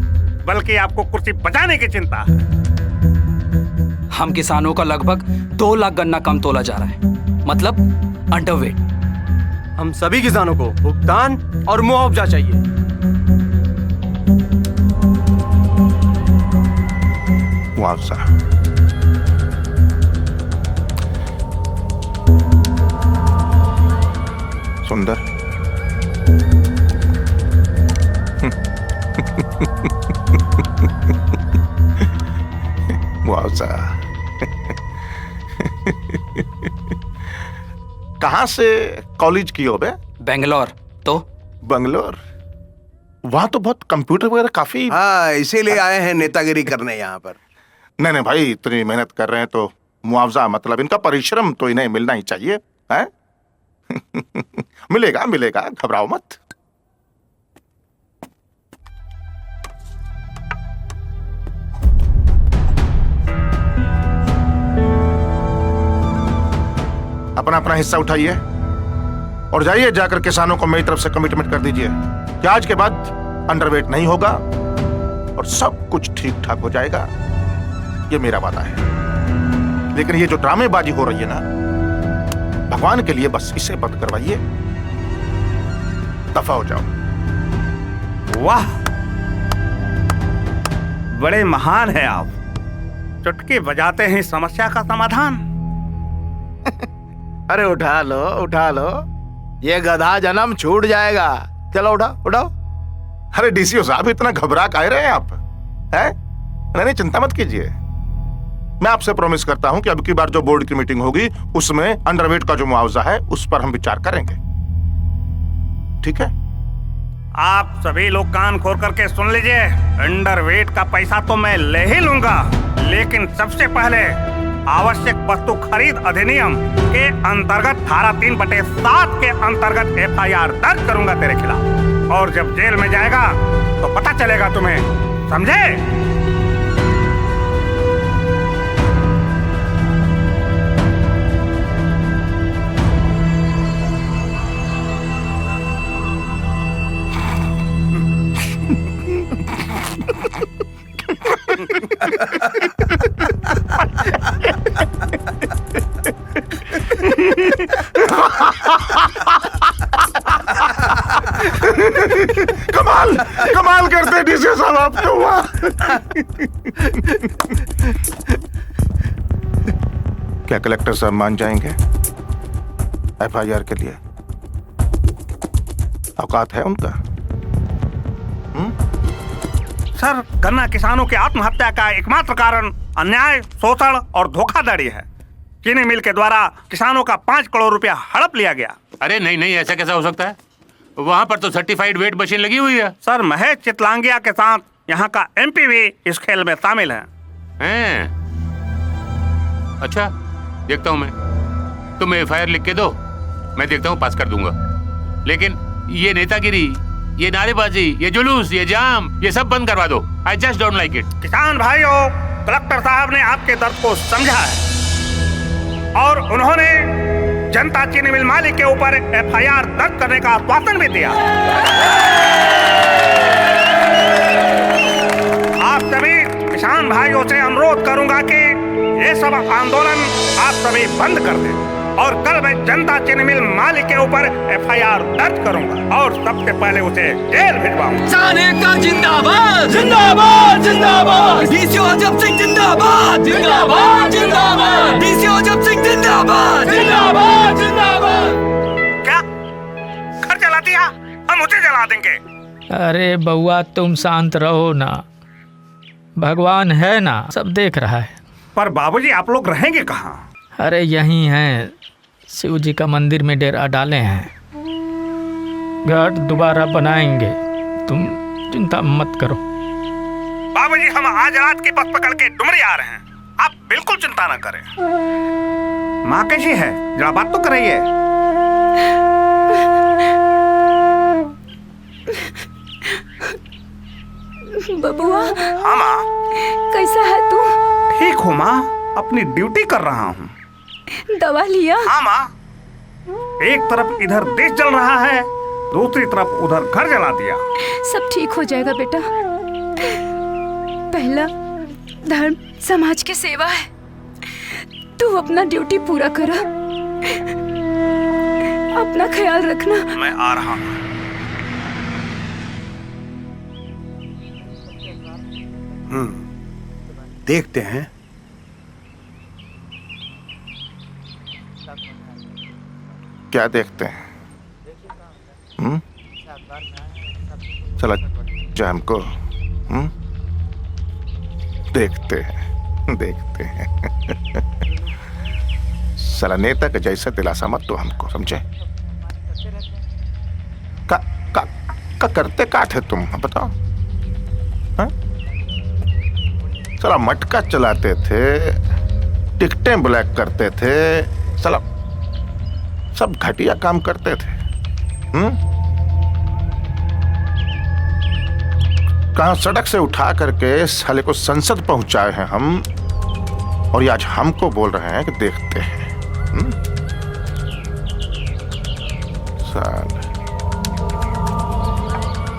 बल्कि आपको कुर्सी बचाने की चिंता है। हम किसानों का लगभग 2 लाख गन्ना कम तोला जा रहा है, मतलब अंडरवेट। हम सभी किसानों को भुगतान और मुआवजा चाहिए। मुआवजा? सुंदर, मुआवजा कहाँ से कॉलेज की हो बे? बेंगलोर। तो बंगलोर? वहां तो बहुत कंप्यूटर वगैरह काफी। हाँ, इसीलिए आए हैं नेतागिरी करने यहाँ पर। नहीं नहीं भाई, इतनी मेहनत कर रहे हैं तो मुआवजा, मतलब इनका परिश्रम तो इन्हें मिलना ही चाहिए, है? मिलेगा मिलेगा, घबराओ मत। अपना अपना हिस्सा उठाइए और जाइए, जाकर किसानों को मेरी तरफ से कमिटमेंट कर दीजिए कि आज के बाद अंडरवेट नहीं होगा और सब कुछ ठीक ठाक हो जाएगा। ये मेरा वादा है। लेकिन ये जो ड्रामेबाजी हो रही है ना, भगवान के लिए बस इसे बंद करवाइए, दफा हो जाओ। वाह, बड़े महान हैं आप। चुटकी बजाते हैं समस्या का समाधान। अरे उठा लो उठा लो, ये गधा जन्म छूट जाएगा। चलो उठाओ उठाओ। अरे डीसीओ साहब इतना घबरा काहे रहे हैं आप? हैं? नहीं चिंता मत कीजिए, मैं आपसे प्रॉमिस करता हूं कि अब की बार जो बोर्ड की मीटिंग होगी उसमें अंडरवेट का जो मुआवजा है उस पर हम विचार करेंगे, ठीक है? आप सभी लोग कान खोल करके सुन लीजिए, अंडरवेट का पैसा तो मैं ले ही लूंगा, लेकिन सबसे पहले आवश्यक वस्तु खरीद अधिनियम के अंतर्गत धारा 3/7 के अंतर्गत FIR दर्ज करूंगा तेरे खिलाफ, और जब जेल में जाएगा तो पता चलेगा तुम्हें, समझे? कमाल कमाल करते डीसीओ साहब आप तो। क्या कलेक्टर साहब मान जाएंगे FIR के लिए? औकात है उनका? सर, गन्ना किसानों की आत्महत्या का एकमात्र कारण अन्याय, शोषण और धोखाधड़ी है। चीनी मिल के द्वारा किसानों का 5 करोड़ रुपया हड़प लिया गया। अरे नहीं नहीं, ऐसा कैसा हो सकता है? वहाँ पर तो सर्टिफाइड वेट मशीन लगी हुई है। सर, महेश चितलांगिया के साथ यहाँ का MP भी इस खेल में शामिल है। अच्छा, देखता हूँ मैं। तुम FIR लिख के दो, मैं देखता हूँ, पास कर दूंगा। लेकिन ये नेतागिरी, ये नारेबाजी, ये जुलूस, ये जाम, ये सब बंद करवा दो। I just don't like it. किसान भाइयों, कलेक्टर साहब ने आपके दर्द को समझा है और उन्होंने जनता चीनी मिल मालिक के ऊपर FIR दर्ज करने का आश्वासन भी दिया। आप सभी किसान भाइयों से अनुरोध करूंगा कि ये सब आंदोलन आप सभी बंद कर दें, और कल मैं जनता चीनी मिल मालिक के ऊपर FIR दर्ज करूंगा और सबसे पहले उसे जेल भिजवाऊंगा। किसान एकता जिंदाबाद जिंदाबाद जिंदाबाद, डीसीओ अजब सिंह जिंदाबाद जिंदाबाद जिंदाबाद, डीसीओ अजब सिंह जिंदाबाद जिंदाबाद जिंदाबाद। क्या घर जला दिया? हम उसे जला देंगे। अरे बउआ, तुम शांत रहो ना, भगवान है ना, सब देख रहा है। पर बाबूजी, आप लोग रहेंगे कहाँ? अरे यहीं हैं, शिव जी का मंदिर में डेरा डाले हैं, घर दोबारा बनाएंगे, तुम चिंता मत करो। बाबूजी, हम आज रात की बस पकड़ के डुमरी आ रहे हैं, आप बिल्कुल चिंता न करें। माँ कैसी है, जरा बात तो करिए। बबुआ। हाँ माँ। कैसा है तू? ठीक हूँ माँ, अपनी ड्यूटी कर रहा हूँ। दवा लिया? हाँ माँ। एक तरफ इधर देश जल रहा है, दूसरी तरफ उधर घर जला दिया। सब ठीक हो जाएगा बेटा। पहला धर्म समाज की सेवा है, तू अपना ड्यूटी पूरा करा, अपना ख्याल रखना। मैं आ रहा हूँ। देखते हैं। क्या देखते हैं? चला जाम को देखते हैं। साला नेता के जैसा दिलासा मत तो हमको, समझे? का करते काट है तुम, बताओ। साला मटका चलाते थे, टिकटें ब्लैक करते थे, साला सब घटिया काम करते थे। कहां सड़क से उठा करके साले को संसद पहुंचाए हैं हम, और ये आज हमको बोल रहे हैं कि देखते हैं। साले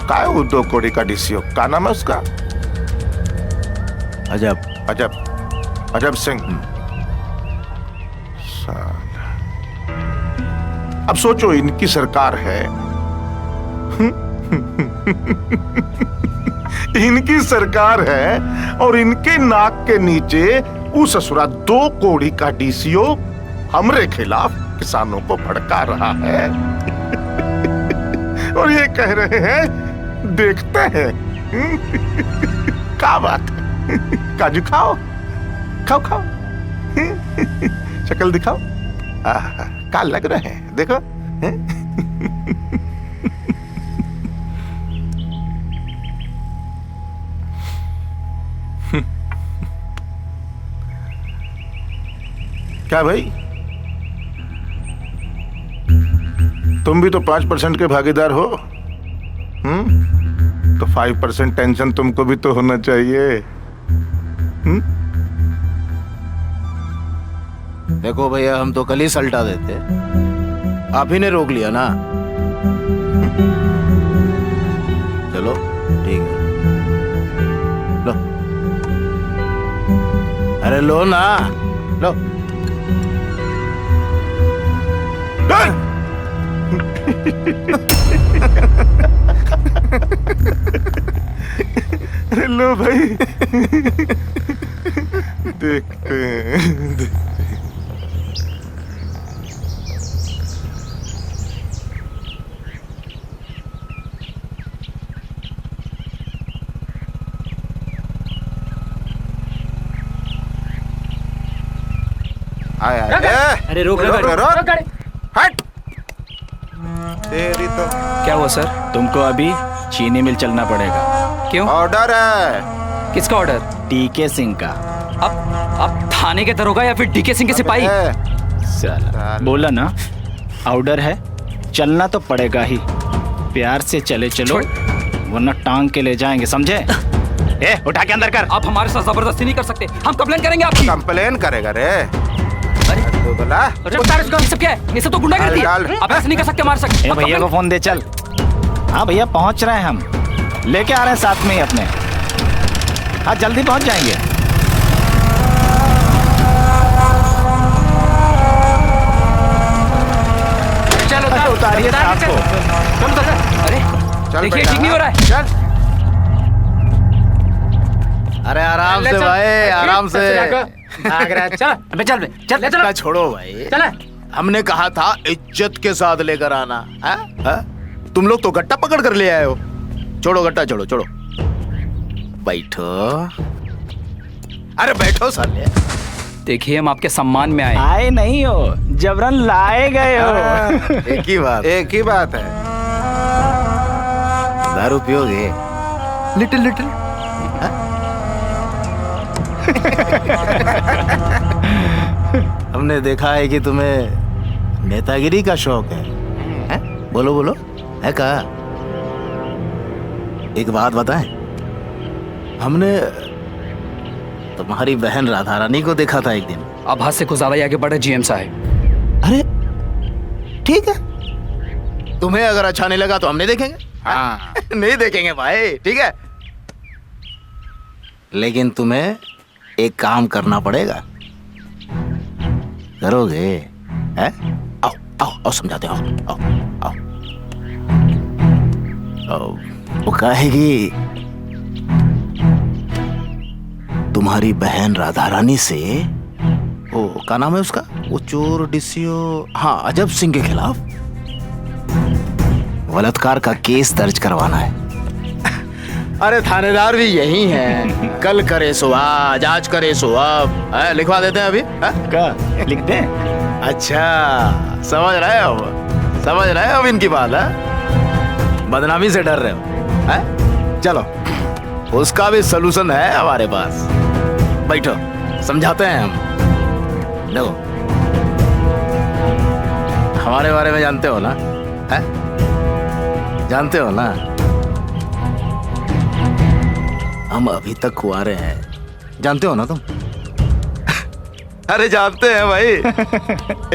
काय वो 2 करोड़ का डीसीओ, का नाम है उसका? अजब सिंह। अब सोचो, इनकी सरकार है इनकी सरकार है और इनके नाक के नीचे वो ससुरा 2 करोड़ का डीसीओ हमरे खिलाफ किसानों को भड़का रहा है। और ये कह रहे हैं देखते हैं। क्या बात है? काजू खाओ खाओ खाओ, शक्ल दिखाओ। क्या लग रहे हैं देखो। क्या भाई, तुम भी तो 5% के भागीदार हो। तो 5% टेंशन तुमको भी तो होना चाहिए। देखो भैया, हम तो कल ही सल्टा देते, आप ही ने रोक लिया ना। चलो ठीक है, लो। अरे लो ना, लो। अरे लो भाई, देखते हैं। अरे रोक रोक हट। तेरी तो क्या हुआ सर? तुमको अभी चीनी मिल चलना पड़ेगा। क्यों? ऑर्डर है। किसका ऑर्डर? डीके सिंह का। अब थाने के दरोगा या फिर डीके सिंह के सिपाही? साला बोला ना, ऑर्डर है, चलना तो पड़ेगा ही। प्यार से चले चलो, वरना टांग के ले जाएंगे, समझे? ए, उठा के अंदर कर। आप हमारे साथ जबरदस्ती नहीं कर सकते, हम कंप्लेन करेंगे आपकी। कंप्लेन करेगा रे? तो बोला ये सब क्या है? ये सब तो गुंडागर्दी है। आप ऐसे नहीं कर सकते हमारे साथ। ए भैया को फोन दे, चल। हाँ भैया पहुंच रहे हैं, हम लेके आ रहे हैं साथ में ही अपने। हाँ जल्दी पहुंच जाएंगे। चलो उतारिए साहब को। अरे देखिए ठीक नहीं हो रहा है। चल। अरे आराम से भाई, आराम से। चल चल चल, छोड़ो भाई। चल। हमने कहा था इज्जत के साथ लेकर आना है? तुम लोग तो गट्टा पकड़ कर ले आए हो। छोड़ो गट्टा, छोड़ो छोड़ो। बैठो। अरे बैठो साले। देखिए हम आपके सम्मान में आए। आए नहीं हो, जबरन लाए गए हो। एक ही बात, एक ही बात है। दारू पियोगे? Little little. हमने देखा है कि तुम्हें नेतागिरी का शौक है? बोलो बोलो, है का? एक बात बताएं, हमने तुम्हारी बहन राधा रानी को देखा था एक दिन। अब हाथ से कुछ ज्यादा ही आगे बढ़े जीएम साहब। अरे ठीक है, तुम्हें अगर अच्छा नहीं लगा तो हम नहीं देखेंगे। हाँ। नहीं देखेंगे भाई, ठीक है। लेकिन तुम्हें एक काम करना पड़ेगा। करोगे? हैं? आओ आओ आओ, समझाते, आओ आओ आओ आओ। वो कहेगी तुम्हारी बहन राधा रानी से, वो क्या नाम है उसका, वो चोर डीसीओ, हाँ अजब सिंह के खिलाफ बलात्कार का केस दर्ज करवाना है। अरे थानेदार भी यही हैं। कल करे सो आज, आज करे सो अब। लिखवा देते हैं अभी। क्या लिखते हैं? अच्छा समझ रहे हो, समझ रहे हो अब इनकी बात है? बदनामी से डर रहे हो है? चलो उसका भी सलूशन है हमारे पास। बैठो, समझाते हैं हम। देखो हमारे बारे में जानते हो ना? है? जानते हो ना? हम अभी तक कुंवारे हैं, जानते हो ना तुम? अरे जानते हैं भाई।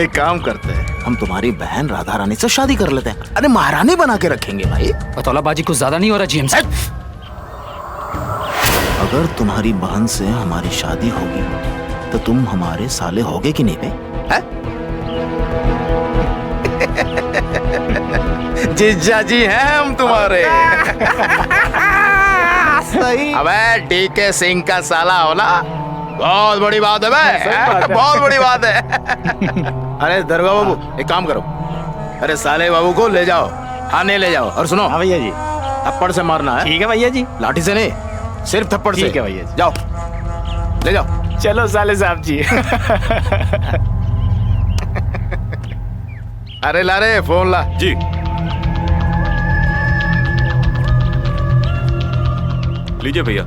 एक काम करते हैं, हम तुम्हारी बहन राधा रानी से शादी कर लेते हैं। अरे महारानी बना के रखेंगे भाई। पतौलाबाजी कुछ ज्यादा नहीं हो रहा जीएम साहब? अगर तुम्हारी बहन से हमारी शादी होगी तो तुम हमारे साले होगे कि नहीं बे? जीजा जी हैं हम तुम्हारे। सही। अबे डीके सिंह का साला होना बहुत बड़ी बात है बे, बहुत बड़ी बात है। अरे दरगाह बाबू एक काम करो, अरे साले बाबू को ले जाओ हाँ नहीं ले जाओ। और सुनो, हाँ भैया जी, थप्पड़ से मारना है। ठीक है भैया जी। लाठी से नहीं, सिर्फ थप्पड़ से। ठीक है भैया जी। जाओ ले जाओ। चलो साले साहब जी। अरे ला रे फोन ला जी। लीजिए भैया।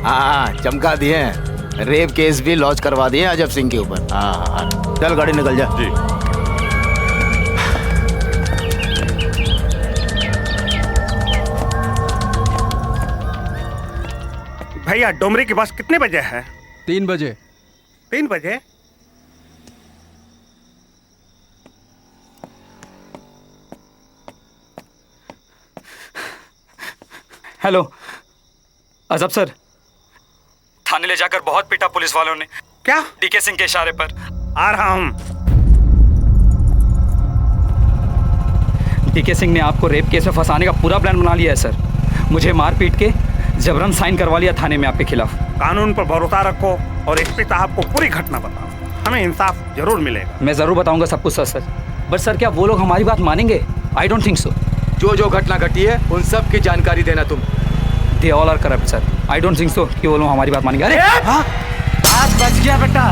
हाँ चमका दिए, रेप केस भी लॉन्च करवा दिए अजब सिंह के ऊपर। हाँ चल गाड़ी निकल जा। जी भैया डोमरी की बस कितने बजे है? 3 बजे। 3 बजे? हेलो अजब सर, थाने ले जाकर बहुत पीटा पुलिस वालों ने। क्या? डीके सिंह के इशारे पर। आ रहा हूं। डीके सिंह ने आपको रेप केस में फंसाने का पूरा प्लान बना लिया है सर। मुझे मार पीट के जबरन साइन करवा लिया थाने में आपके खिलाफ। कानून पर भरोसा रखो और एसपी साहब को पूरी घटना बताओ, हमें इंसाफ जरूर मिलेगा। मैं जरूर बताऊंगा सब कुछ सर। बट सर क्या वो लोग हमारी बात मानेंगे? आई डोंट थिंक सो। जो जो घटना घटी है उन सब की जानकारी देना तुम। They all are corrupt sir. I don't think so कि वो लोग हमारी बात मानेंगे। अरे बात बच गया बेटा,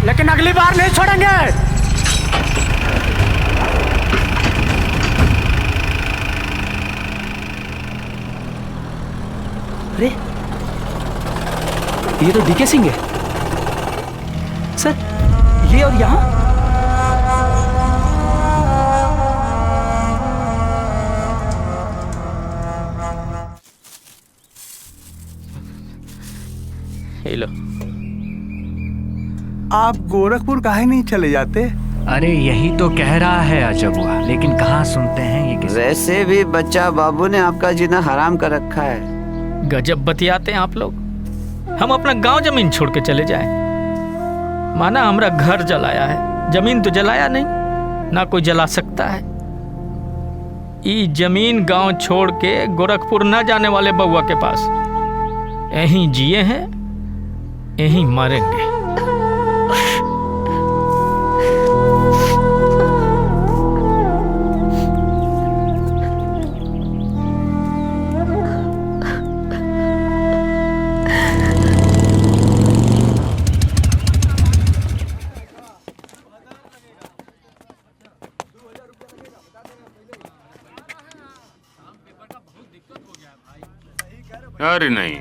लेकिन अगली बार नहीं छोड़ेंगे। अरे ये तो डीके सिंह है सर। ये और यहाँ हेलो। आप गोरखपुर काहे नहीं चले जाते? अरे यही तो कह रहा है अजब हुआ, लेकिन कहाँ सुनते हैं ये किसी। वैसे भी बच्चा बाबू ने आपका जीना हराम कर रखा है। गजब बतियाते हैं आप लोग। हम अपना गांव जमीन छोड़ के चले जाएं। माना हमरा घर जलाया है, जमीन तो जलाया नहीं, ना कोई जला सकता है। ई जमीन गांव छोड़ के गोरखपुर न जाने वाले बउआ के पास यहीं जिए हैं, यहीं मरेंगे। अरे नहीं,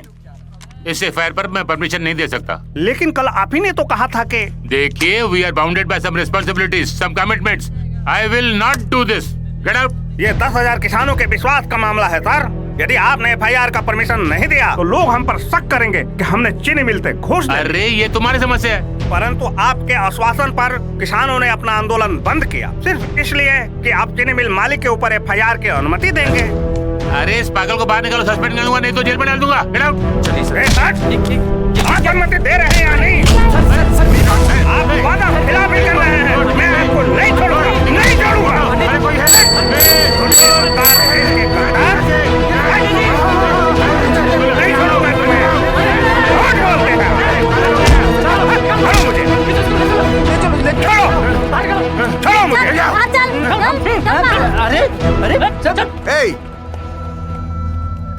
इस एफआईआर पर मैं परमिशन नहीं दे सकता। लेकिन कल आप ही ने तो कहा था कि देखिए, we are bounded by some responsibilities, some commitments. I will not do this. Get out. ये 10,000 किसानों के विश्वास का मामला है सर। यदि आपने एफआईआर का परमिशन नहीं दिया तो लोग हम पर शक करेंगे कि हमने चीनी मिल से घूस ली। अरे ये तुम्हारी समस्या है। परंतु आपके आश्वासन पर किसानों ने अपना आंदोलन बंद किया, सिर्फ इसलिए कि आप चीनी मिल मालिक के ऊपर एफआईआर की अनुमति देंगे। अरे इस पागल को बाहर निकालो, सस्पेंड कर लूंगा, नहीं तो जेल में डाल दूंगा। Get out. चलिए सर। आप अनुमति दे रहे हैं या नहीं? आप वादा खिलाफ ही कर रहे हैं। मैं आपको नहीं छोड़ूंगा, नहीं छोड़ूंगा। नहीं छोड़ूंगा तुम्हें। छोड़ देना। छोड़ो मुझे। छोड़ो मुझे। अरे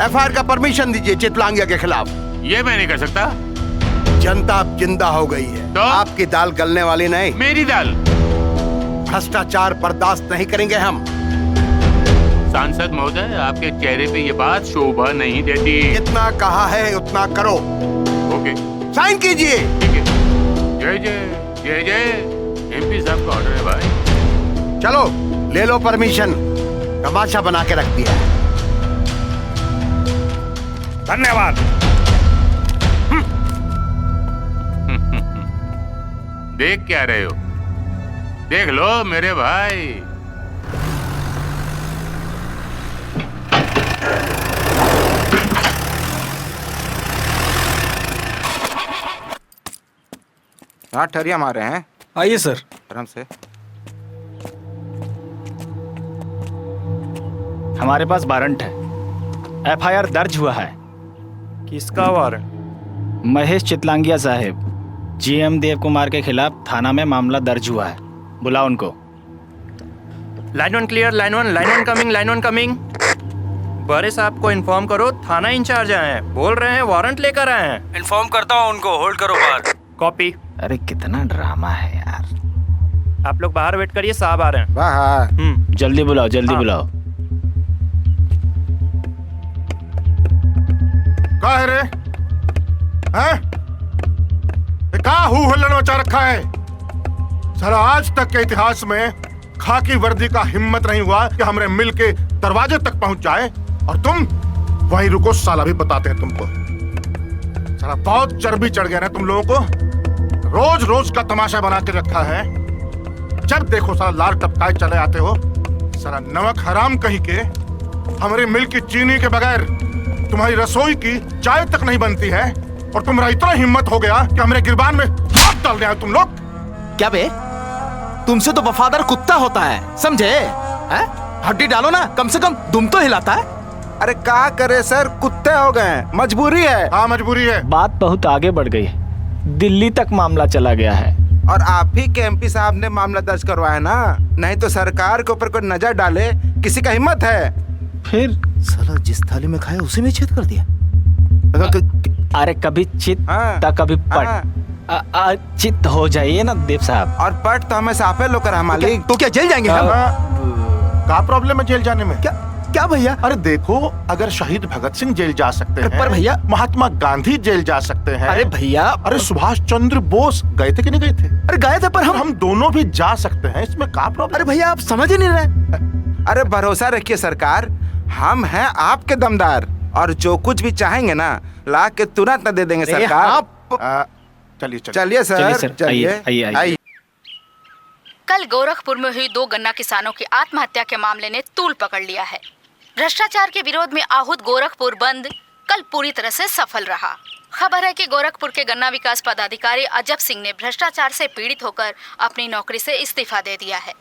एफआईआर का परमिशन दीजिए चितलांगिया के खिलाफ। ये मैं नहीं कर सकता। जनता अब जिंदा हो गई है, तो आपकी दाल गलने वाली नहीं। मेरी दाल। भ्रष्टाचार बर्दाश्त नहीं करेंगे हम। सांसद महोदय, आपके चेहरे पे ये बात शोभा नहीं देती। जितना कहा है उतना करो। ओके, साइन कीजिए। ठीक है। जय जय जय जय। एमपी साहब का ऑर्डर है भाई। चलो ले लो परमिशन। तमाशा बना के रख दिया। धन्यवाद। देख क्या रहे हो? देख लो मेरे भाई। हाँ ठरिया मारे हैं। आइए सर। आराम से। हमारे पास वारंट है, एफआईआर दर्ज हुआ है। किसका वारंट? महेश चितलांगिया साहब, जीएम देव कुमार के खिलाफ थाना में मामला दर्ज हुआ है। बुलाओ उनको। Line 1 clear, line 1 coming, line 1 coming. बड़े साहब को इन्फॉर्म करो, थाना इंचार्ज आए हैं, बोल रहे हैं वारंट लेकर आए हैं। इन्फॉर्म करता हूँ उनको, होल्ड करो बाहर। कॉपी। अरे कितना ड्रामा है यार। आप लोग बाहर वेट करिए, साहब आ रहे हैं। बाहर जल्दी बुलाओ, जल्दी बुलाओ। क्या है रे? हैं? क्या हुल्लड़ मचा रखा है? साला आज तक के इतिहास में खाकी वर्दी का हिम्मत नहीं हुआ कि हमारे मिल के दरवाजे तक पहुंच जाए, और तुम वहीं रुको। साला भी बताते हैं तुमको। साला बहुत चर्बी चढ़ गया ना तुम लोगों को। रोज रोज का तमाशा बना के रखा है। जब देखो साला लाल टपकाए चले आते हो। साला नमक हराम कहीं के। हमारी मिल की चीनी के बगैर तुम्हारी रसोई की चाय तक नहीं बनती है, और तुम्हारा इतना हिम्मत हो गया कि हमारे गिरबान में हाथ डाल रहे हो तुम लोग। क्या बे, तुमसे तो वफादार कुत्ता होता है, समझे? हैं? हड्डी डालो ना, कम से कम दुम तो हिलाता है। अरे क्या करे सर, कुत्ते हो गए, मजबूरी है। हाँ मजबूरी है। बात बहुत आगे बढ़ गई है, दिल्ली तक मामला चला गया है। और आप ही के एमपी साहब ने मामला दर्ज करवाया ना, नहीं तो सरकार के ऊपर कोई नजर डाले किसी का हिम्मत है? फिर साला जिस थाली में खाया उसी में छेद कर दिया। अरे कभी चित कभी पट। चित हो जाइए ना देव साहब। और पट तो हमें साफे लोकर है मालिक। तो क्या जेल जाएंगे हम? क्या प्रॉब्लम है जेल जाने में? क्या भैया? अरे देखो, अगर शहीद भगत सिंह जेल जा सकते हैं, पर भैया महात्मा गांधी जेल जा सकते हैं। अरे भैया, अरे सुभाष चंद्र बोस गए थे कि नहीं गए थे? अरे गए थे, पर हम दोनों भी जा सकते हैं, इसमें क्या प्रॉब्लम? अरे भैया आप समझ ही नहीं रहे। अरे भरोसा रखिए सरकार, हम हैं आपके दमदार, और जो कुछ भी चाहेंगे ना ला के तुरंत न दे देंगे सरकार। चलिए चलिए सर, चलिए आइए। कल गोरखपुर में हुई 2 गन्ना किसानों की आत्महत्या के मामले ने तूल पकड़ लिया है। भ्रष्टाचार के विरोध में आहूत गोरखपुर बंद कल पूरी तरह से सफल रहा। खबर है कि गोरखपुर के गन्ना विकास पदाधिकारी अजब सिंह ने भ्रष्टाचार से पीड़ित होकर अपनी नौकरी से इस्तीफा दे दिया है।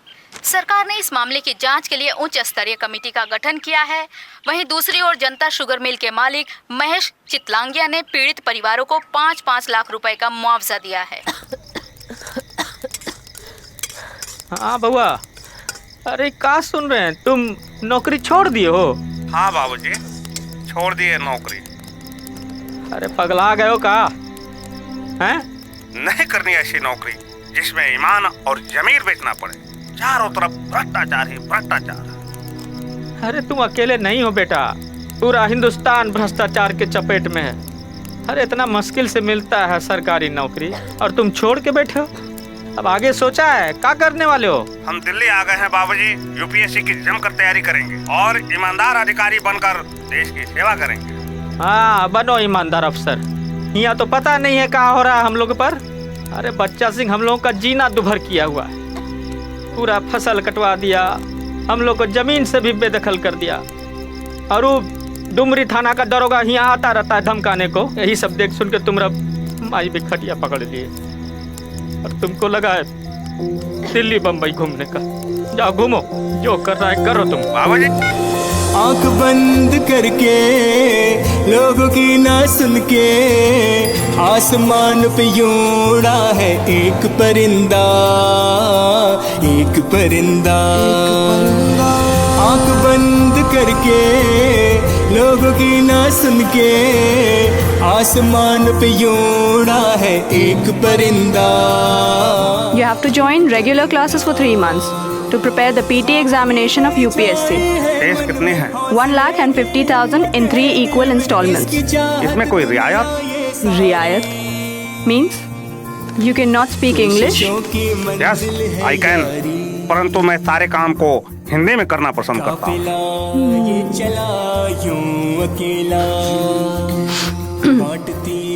सरकार ने इस मामले की जांच के लिए उच्च स्तरीय कमेटी का गठन किया है। वहीं दूसरी ओर जनता शुगर मिल के मालिक महेश चितलांगिया ने पीड़ित परिवारों को 5-5 लाख रुपए का मुआवजा दिया है। हाँ बउआ, अरे क्या सुन रहे हैं तुम? नौकरी छोड़ दिए हो? हाँ बाबूजी, छोड़ दिए नौकरी। अरे पगला गए हो का? हैं? नहीं करनी ऐसी नौकरी जिसमें ईमान और जमीर बेचना पड़े। चारों तरफ भ्रष्टाचार ही भ्रष्टाचार। अरे तुम अकेले नहीं हो बेटा, पूरा हिंदुस्तान भ्रष्टाचार के चपेट में है। अरे इतना मुश्किल से मिलता है सरकारी नौकरी, और तुम छोड़ के बैठे हो। अब आगे सोचा है क्या करने वाले हो? हम दिल्ली आ गए हैं बाबूजी, यूपीएससी की जमकर तैयारी करेंगे और ईमानदार अधिकारी बनकर देश की सेवा करेंगे। हाँ बनो ईमानदार अफसर। यहाँ तो पता नहीं है क्या हो रहा है हम लोग पर। अरे बच्चा सिंह हम लोगों का जीना दुभर किया हुआ है। पूरा फसल कटवा दिया, हम लोग को जमीन से भी बेदखल कर दिया, और वो डुमरी थाना का दरोगा यहाँ आता रहता है धमकाने को। यही सब देख सुन के तुमरा माई भी खटिया पकड़ लिए, और तुमको लगा है दिल्ली बम्बई घूमने का। जाओ घूमो, जो कर रहा है करो तुम। बाबूजी आंख बंद करके लोगों की ना सुन के आसमान पे यूं उड़ा है एक परिंदा, एक परिंदा। आंख बंद करके लोगों की ना सुन के आसमान पे यूं उड़ा है एक परिंदा। You have to join regular classes for 3 months to prepare the PT examination of UPSC. Fees कितनी है? 1,50,000 in 3 equal installments. इसमें कोई रियायत? रियायत means you cannot speak English. Yes, I can. परंतु मैं सारे काम को हिंदी में करना पसंद करता हूँ।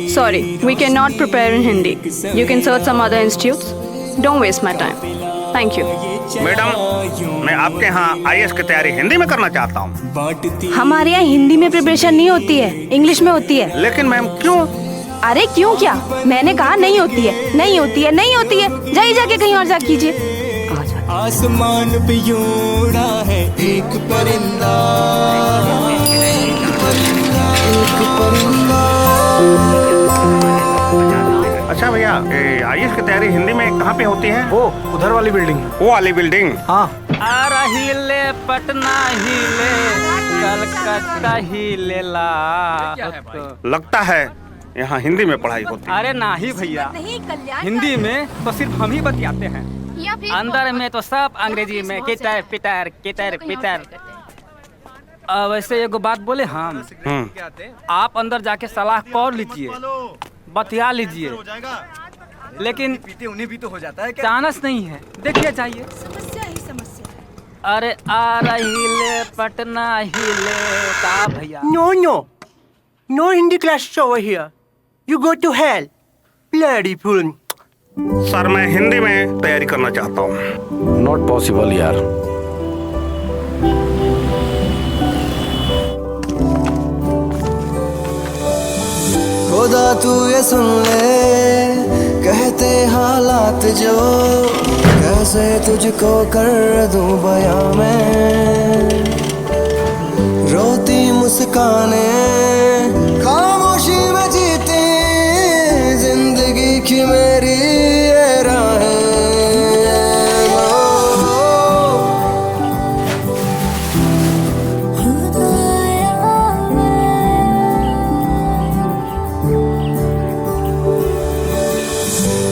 Sorry, we cannot prepare in Hindi. You can search some other institutes. Don't waste my time. Thank you. Madam, मैं आपके यहाँ IAS की तैयारी हिंदी में करना चाहता हूँ। हमारे यहाँ हिंदी में प्रिपरेशन नहीं होती है, इंग्लिश में होती है। लेकिन मैम क्यों? अरे क्यों क्या? मैंने कहा नहीं होती है, नहीं होती है, नहीं होती है। जाके कहीं और जा कीजिए। आसमान पे यूं उड़ा है एक परिंदा, एक परिंदा। अच्छा भैया, आईएएस की तैयारी हिंदी में कहाँ पे होती है? वो उधर वाली बिल्डिंग। वो वाली बिल्डिंग? हाँ। आ रही ले पटना ही ले, कलकत्ता ही ले ला। लगता है यहाँ हिंदी में पढ़ाई होती है। अरे नहीं भैया, हिंदी में तो सिर्फ हम ही बतियाते हैं, अंदर में तो सब अंग्रेजी में किटर पिटर किटर पिटर। वैसे एगो बात बोले हम, आप अंदर जाके सलाह कर लीजिए, बतिया लीजिए, लेकिन उन्हें भी तो हो जाता है क्या? चांस नहीं है, देखिए जाइए। अरे आ रही ले पटना ही ले का भैया। No Hindi classes over here. You go to hell. Bloody fool. Sir मैं हिंदी में तैयारी करना चाहता हूँ। नॉट पॉसिबल यार। खुदा तू ये सुन ले, कहते हालात जो, कैसे तुझको कर दूं बयां मैं। रोती मुस्काने खामोशी में जीती जिंदगी की मेरी ये राहें।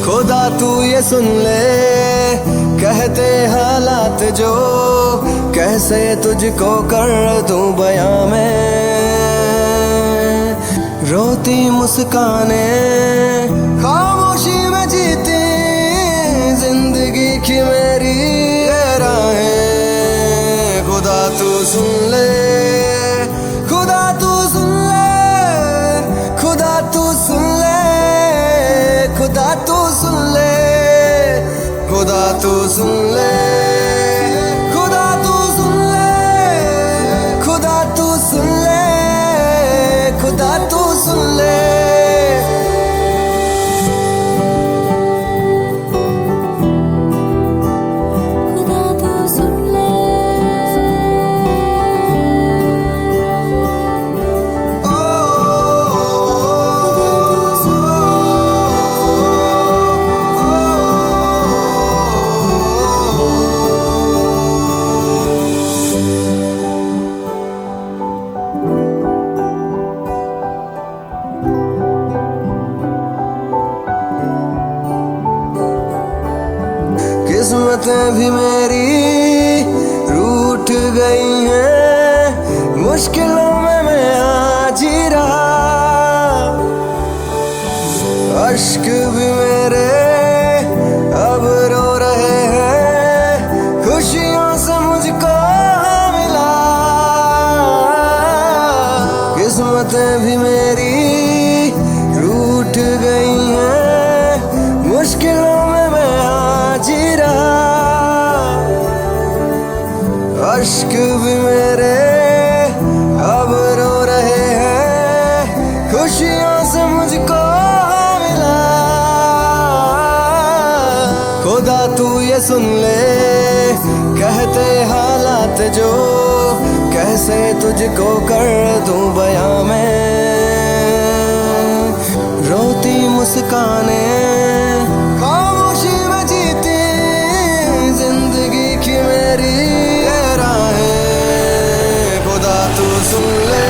खुदा तू ये सुन ले, कहते हालात जो, कैसे तुझको कर दूं बयां मैं। रोती मुस्काने खामोशी में जीती जिंदगी की मेरी राहें। खुदा तू सुन ले, खुदा तू सुन ले, खुदा तू सुन ले, खुदा तू सुन ले, खुदा तू सुन ले, खुदा तू सुन ले, खुदा तू सुन ले, खुदा तू सुन ले। किस्मतें भी मेरी रूठ गई हैं, मुश्किलों में मैं आज ही रहा। अश्क भी मेरे अब रो रहे हैं, खुशियों से मुझको मिला। किस्मतें भी मेरी रूठ गई हैं, मुश्किलों में मैं आज ही रहा। अश्क भी मेरे अब रो रहे हैं, खुशियों से मुझको मिला। खुदा तू ये सुन ले, कहते हालात जो, कैसे तुझको कर दूं बयां मैं। रोती मुस्काने खामोशी में जीती जिंदगी की मेरी राहें। खुदा तू सुन ले,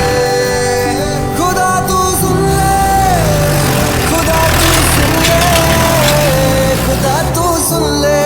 खुदा तू सुन ले, खुदा तू सुन ले, खुदा तू सुन ले।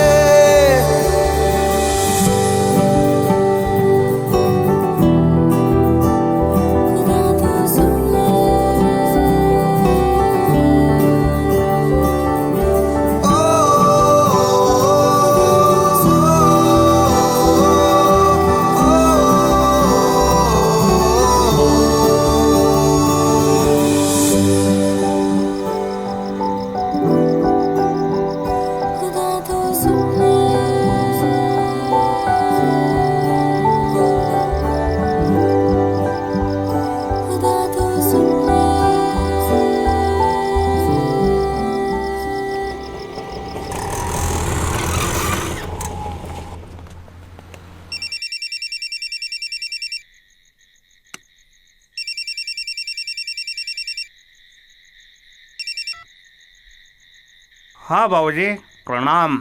हाँ बाबूजी, प्रणाम।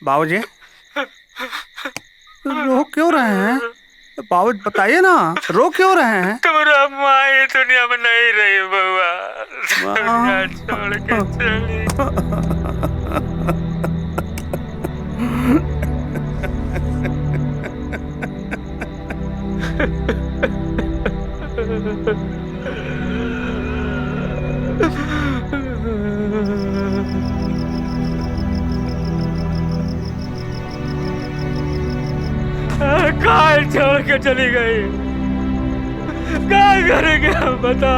बाबूजी, रो क्यों रहे हैं? बाबू बताइए ना, रो क्यों रहे हैं? तुम्हारा माँ ये दुनिया में नहीं रही बउआ, दुनिया छोड़ के चली। कहाँ छोड़ के चली गई? क्या करेंगे हम, बता।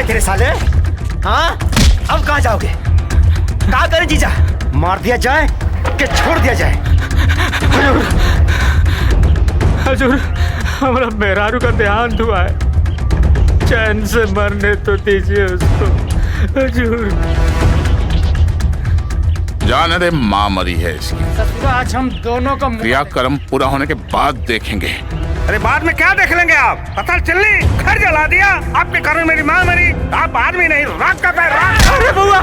तेरे साले, हाँ? अब कहाँ जाओगे? क्या करे जीजा? मार दिया जाए कि छोड़ दिया जाए? हजूर, हमारा मेहरारू का देहांत हुआ है, चैन से मरने तो दीजिए उसको, हजूर। जाने दे, माँ मरी है इसकी। आज हम दोनों का क्रियाक्रम पूरा होने के बाद देखेंगे। अरे बाद में क्या देख लेंगे आप? पता चली घर जला दिया, आपके कारण मेरी माँ मरी, आप आदमी नहीं, राख का पैर राख। अरे बुआ,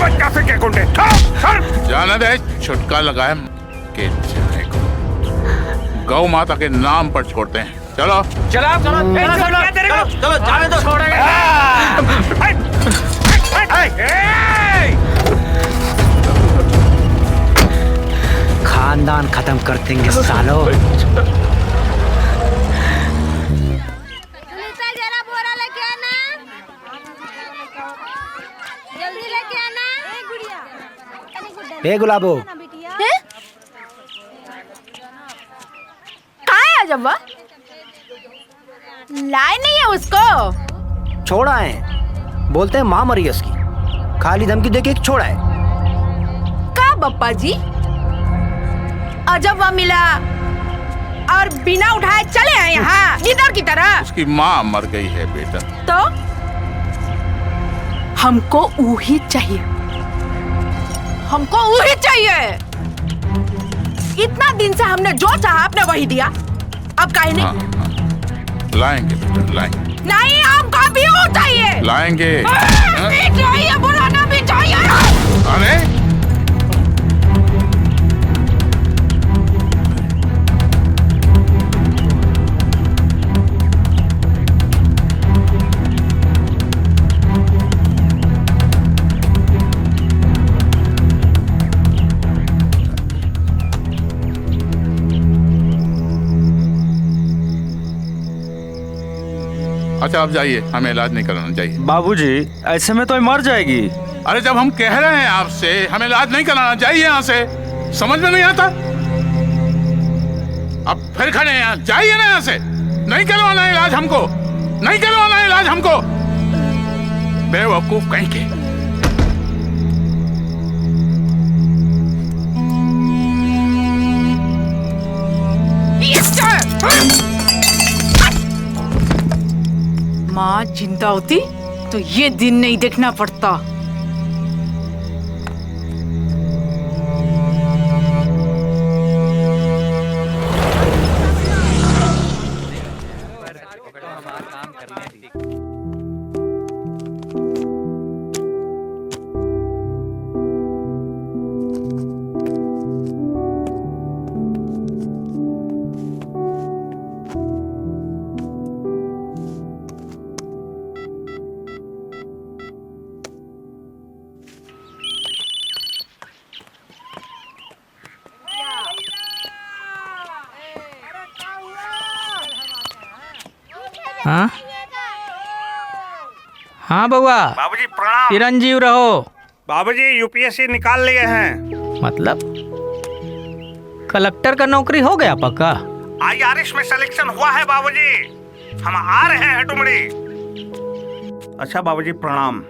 बच्चा से क्या कुंडे? जाने दे, छुटका लगाए के जाएगा। गौ माता के नाम पर छोड़ते हैं। चलो चलो चलो जाने दो, खानदान खत्म कर देंगे सालों। जरा बोरा लेके आना, जल्दी लेके आना। ए गुलाबो, कहाँ है अजब्बा? लाए नहीं है उसको? छोड़ा है, बोलते हैं माँ मरी है उसकी, खाली धमकी देके छोड़ा है। का बप्पा जी, अजब्बा मिला और बिना उठाए चले आए यहाँ गिदर की तरह? उसकी माँ मर गई है बेटा। तो हमको वही चाहिए, हमको वही चाहिए। इतना दिन से हमने जो चाहा आपने वही दिया, अब काहे नहीं? हाँ, लाएंगे बेटा, लाएंगे। नहीं, हमको भी वो चाहिए। लाएंगे। भी चाहिए, बुलाना भी चाहिए। अरे अच्छा, आप जाइए, हमें इलाज नहीं कराना चाहिए। बाबूजी, ऐसे में तो मर जाएगी। अरे जब हम कह रहे हैं आपसे हमें इलाज नहीं कराना चाहिए यहाँ से, समझ में नहीं आता? अब फिर खड़े हैं, जाइए ना यहाँ से। नहीं करवाना इलाज हमको, नहीं करवाना इलाज हमको, बेवकूफ कहीं के। माँ जिंदा होती तो ये दिन नहीं देखना पड़ता। हाँ हाँ बउआ। बाबूजी प्रणाम। चिरंजीव रहो। बाबूजी यूपीएससी निकाल लिए हैं। मतलब कलेक्टर का नौकरी हो गया पक्का? IRS में सिलेक्शन हुआ है बाबूजी। हम आ रहे हैं टुमड़ी। अच्छा बाबूजी प्रणाम।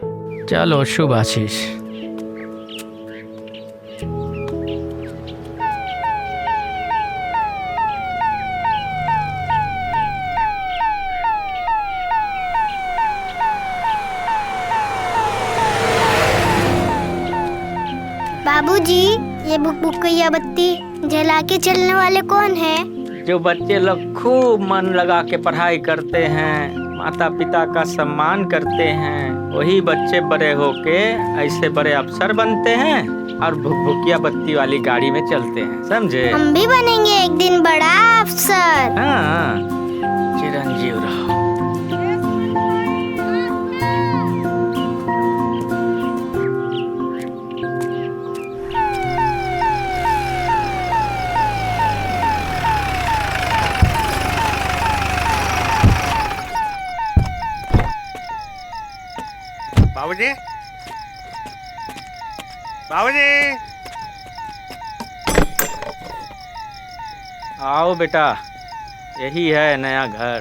चलो शुभ आशीष। बाबूजी, ये बुकबुकैया बत्ती जला के चलने वाले कौन है? जो बच्चे लोग खूब मन लगा के पढ़ाई करते हैं, माता पिता का सम्मान करते हैं, वही बच्चे बड़े होके ऐसे बड़े अफसर बनते हैं और भुकभुकिया बत्ती वाली गाड़ी में चलते हैं, समझे? हम भी बनेंगे एक दिन बड़ा अफसर। हाँ, चिरंजीव रहो। बाबूजी, बाबूजी, आओ बेटा, यही है नया घर।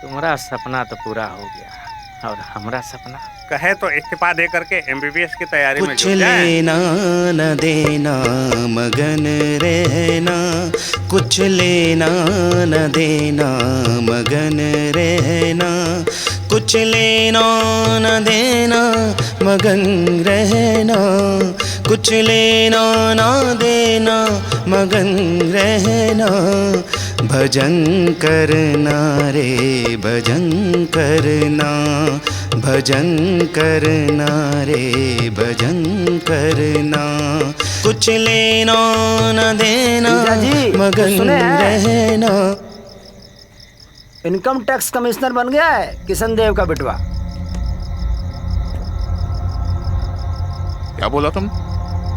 तुम्हारा सपना तो पूरा हो गया और हमारा सपना कहे तो इस्तीफा दे करके MBBS की तैयारी में कुछ जुट जाएं। लेना न देना मगन रहना, कुछ लेना न देना मगन रहना, कुछ लेना न देना मगन रहना, कुछ लेना न देना मगन रहना, भजन करना रे भजन करना, भजन करना रे भजन करना, कुछ लेना न देना मगन रहना। इनकम टैक्स कमिश्नर बन गया है किशन देव का बेटवा। क्या बोला तुम?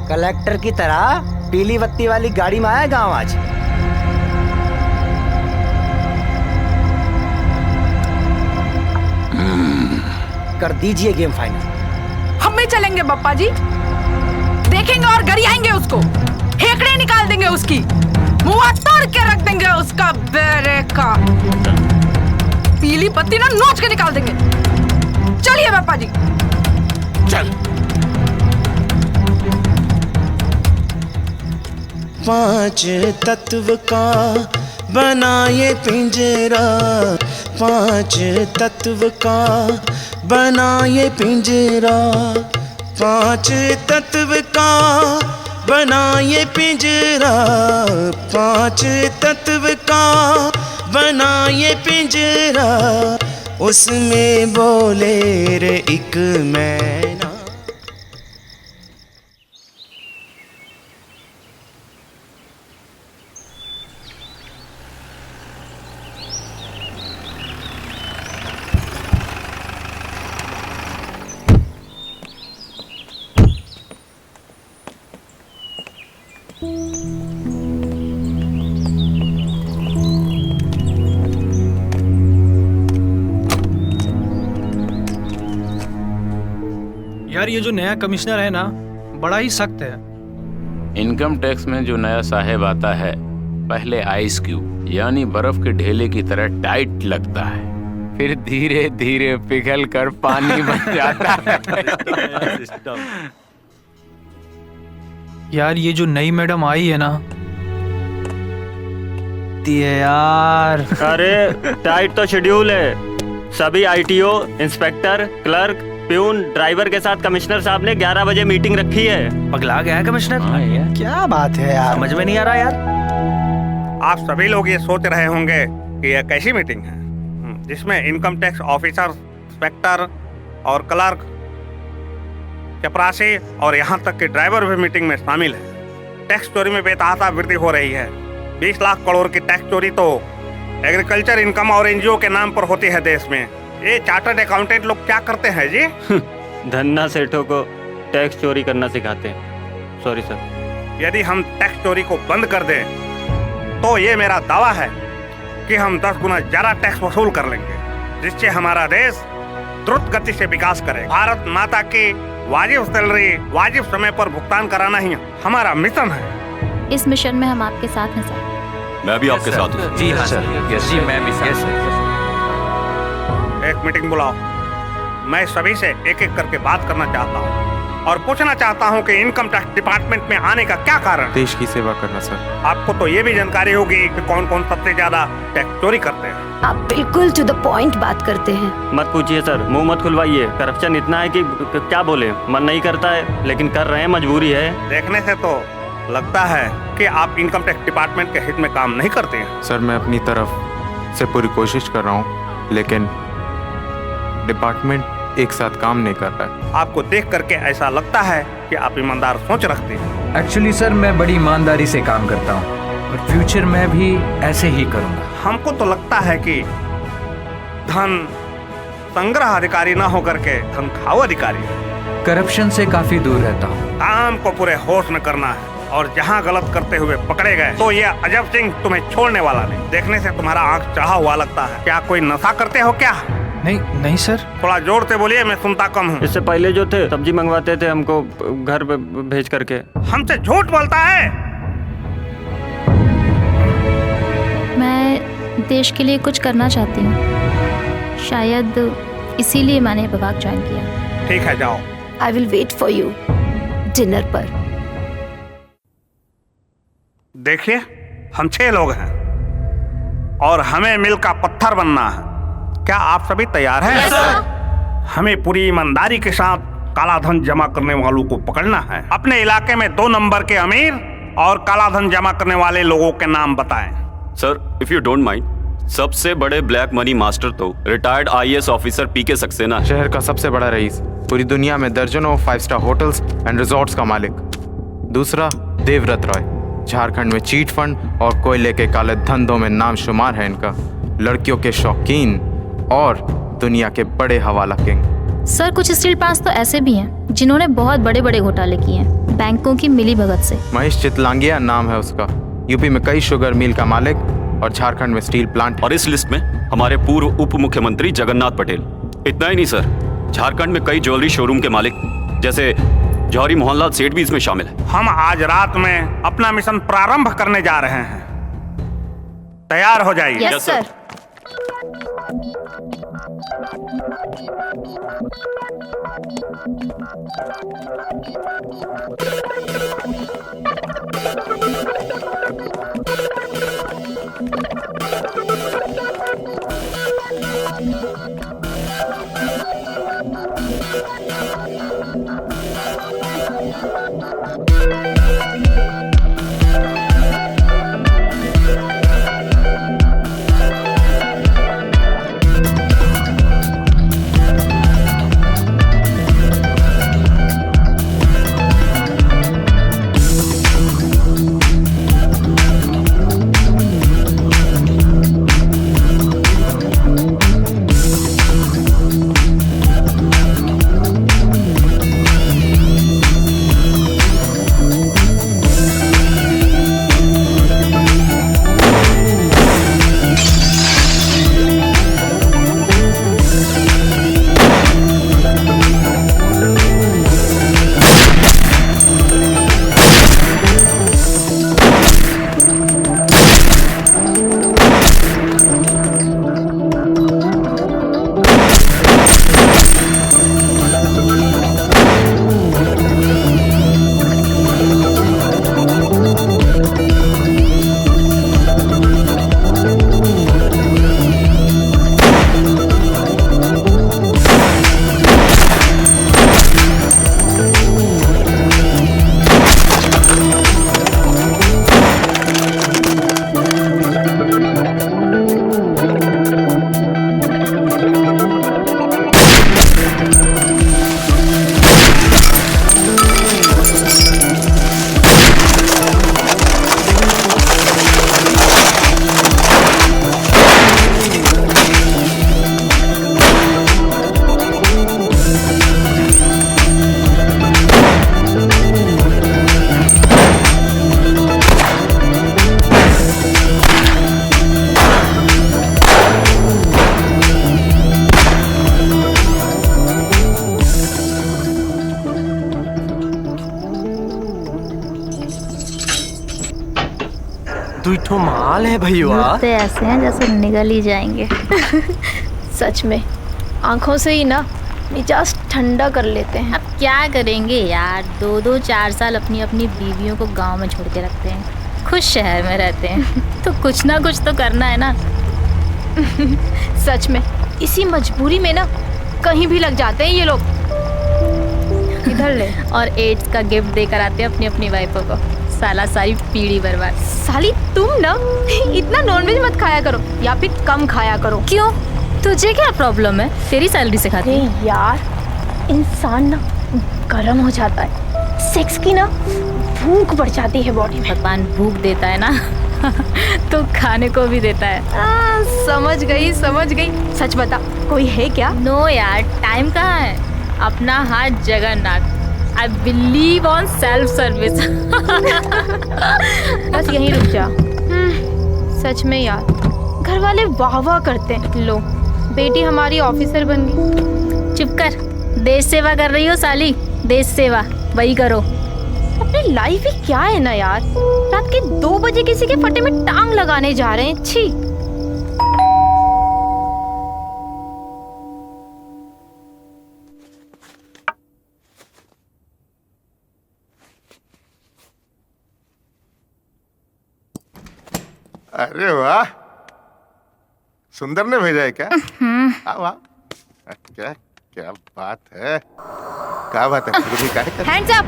कलेक्टर की तरह पीली बत्ती वाली गाड़ी में आया गांव आज। कर दीजिए गेम फाइनल। हम भी चलेंगे पप्पा जी, देखेंगे और गरियाएंगे उसको, हेकड़े निकाल देंगे उसकी, मुंह तोड़ के रख देंगे उसका बेरे का, पीली पत्ती ना नोच के निकाल देंगे। चलिए पापा जी। चल। पांच तत्व का बना ये पिंजरा, पांच तत्व का बना ये पिंजरा, पांच तत्व का बना ये पिंजरा, पांच तत्व का बना ये पिंजरा, उसमें बोले रे एक मैना। यार ये जो नया कमिश्नर है ना, बड़ा ही सख्त है। इनकम टैक्स में जो नया साहेब आता है, पहले आइस क्यूब यानी बर्फ के ढेले की तरह टाइट लगता है, फिर धीरे धीरे पिघल कर पानी बन जाता है। यार ये जो नई मैडम आई है ना, यार अरे टाइट तो शेड्यूल है। सभी ITO, inspector, clerk, peon, driver के साथ कमिश्नर साहब ने 11 बजे मीटिंग रखी है। पगला गया है कमिश्नर? क्या बात है यार, समझ में नहीं आ रहा यार। आप सभी लोग ये सोच रहे होंगे कि यह कैसी मीटिंग है जिसमें इनकम टैक्स ऑफिसर, इंस्पेक्टर और क्लर्क, चपरासी और यहाँ तक कि ड्राइवर भी मीटिंग में शामिल है। टैक्स चोरी में बेतहाशा वृद्धि हो रही है। 20 लाख करोड़ की टैक्स चोरी तो एग्रीकल्चर इनकम और NGO के नाम पर होती है देश में। ये चार्टर्ड अकाउंटेंट लोग क्या करते हैं जी? धन्ना सेठों को टैक्स चोरी करना सिखाते हैं। Sorry sir. यदि हम टैक्स चोरी को बंद कर दें तो ये मेरा दावा है कि हम 10 गुना ज्यादा टैक्स वसूल कर लेंगे। जिससे हमारा देश द्रुत गति से विकास करे। भारत माता की वाजिब सैलरी वाजिब समय पर भुगतान कराना ही हमारा मिशन है। इस मिशन में हम आपके साथ हैं सर। मैं भी आपके साथ हूँ। जी हाँ सर, जी मैं भी साथ हूँ। एक मीटिंग बुलाओ। मैं सभी से एक एक करके बात करना चाहता हूँ और पूछना चाहता हूँ कि इनकम टैक्स डिपार्टमेंट में आने का क्या कारण। देश की सेवा करना सर। आपको तो ये भी जानकारी होगी कि कौन कौन सबसे ज्यादा टैक्स चोरी करते हैं। आप बिल्कुल टू द पॉइंट बात करते हैं। मत पूछिए सर, मुंह मत खुलवाइए। करप्शन इतना है कि क्या बोले, मन नहीं करता है लेकिन कर रहे हैं, मजबूरी है। देखने से तो लगता है कि आप इनकम टैक्स डिपार्टमेंट के हित में काम नहीं करते हैं। सर मैं अपनी तरफ से पूरी कोशिश कर रहा हूँ, लेकिन डिपार्टमेंट एक साथ काम नहीं कर रहा है। आपको देख करके ऐसा लगता है कि आप ईमानदार सोच रखते हैं। एक्चुअली सर मैं बड़ी ईमानदारी से काम करता हूँ और फ्यूचर में भी ऐसे ही करूँगा। हमको तो लगता है कि धन संग्रह अधिकारी ना होकर के धन खाओ अधिकारी। करप्शन से काफी दूर रहता हूँ। काम को पूरे होश में करना है और जहाँ गलत करते हुए पकड़े गए तो ये अजब सिंह तुम्हें छोड़ने वाला नहीं। देखने से तुम्हारा आंख चढ़ा हुआ लगता है। क्या कोई नशा करते हो क्या? नहीं सर। थोड़ा जोर से बोलिए, मैं सुनता कम हूँ। इससे पहले जो थे सब्जी मंगवाते थे हमको घर पे भेज करके। हमसे झूठ बोलता है। मैं देश के लिए कुछ करना चाहती हूँ, शायद इसीलिए मैंने विभाग ज्वाइन किया। ठीक है, जाओ। I will wait for you dinner पर। देखिए, हम 6 लोग हैं और हमें मिल का पत्थर बनना है। क्या आप सभी तैयार हैं? हमें पूरी ईमानदारी के साथ काला धन जमा करने वालों को पकड़ना है। अपने इलाके में 2 नंबर के अमीर और काला धन जमा करने वाले लोगों के नाम बताएं। Sir if you don't mind, सबसे बड़े ब्लैक मनी मास्टर तो retired IAS officer PK Saxena. शहर का सबसे बड़ा रईस, पूरी दुनिया में दर्जनों 5 स्टार होटल्स एंड रिजॉर्ट्स का मालिक। दूसरा देवव्रत रॉय, झारखंड में चीट फंड और कोयले के काले धंधों में नाम शुमार है इनका। लड़कियों के शौकीन और दुनिया के बड़े हवाला किंग। सर कुछ स्टील प्लांट्स तो ऐसे भी हैं जिन्होंने बहुत बड़े बड़े घोटाले किए हैं बैंकों की मिली भगत से। महेश चितलांगिया नाम है उसका। यूपी में कई शुगर मिल का मालिक और झारखंड में स्टील प्लांट। और इस लिस्ट में हमारे पूर्व उप मुख्यमंत्री जगन्नाथ पटेल। इतना ही नहीं सर, झारखंड में कई ज्वेलरी शोरूम के मालिक जैसे जौहरी मोहनलाल सेठ भी इसमें शामिल है। हम आज रात में अपना मिशन प्रारंभ करने जा रहे हैं। तैयार हो जाइए। Yes sir. कमाल है भैया। तो ऐसे हैं जैसे निगल ही जाएंगे। सच में आंखों से ही ना मिजाज ठंडा कर लेते हैं। अब क्या करेंगे यार, 2-2 4 साल अपनी अपनी बीवियों को गांव में छोड़ के रखते हैं, खुश शहर में रहते हैं। तो कुछ ना कुछ तो करना है ना। सच में इसी मजबूरी में ना कहीं भी लग जाते हैं ये लोग। इधर ले। और एड्स का गिफ्ट देकर आते हैं अपनी अपनी वाइफों को। साला सारी पीढ़ी बर्बाद। साली तुम ना इतना नॉनवेज मत खाया करो या फिर कम खाया करो। क्यों, तुझे क्या प्रॉब्लम है? तेरी सैलरी से खाती है यार। इंसान ना गर्म हो जाता है, सेक्स की ना भूख बढ़ जाती है बॉडी में। भगवान भूख देता है ना तो खाने को भी देता है। समझ गई। सच बता, कोई है क्या? नो यार, टाइम कहाँ है? अपना हाथ Jagannath. I believe on self service। बस यहीं रुक जा। सच में यार, घर वाले वाह वाह करते हैं। लो बेटी हमारी ऑफिसर बन गई। चुप कर, देश सेवा कर रही हो साली, देश सेवा वही करो। अपनी लाइफ ही क्या है ना यार, रात के 2 बजे किसी के फटे में टांग लगाने जा रहे हैं। छी। अरे वाह, सुंदर ने भेजा है क्या? वाह, क्या क्या बात है, क्या बात है। Hands up.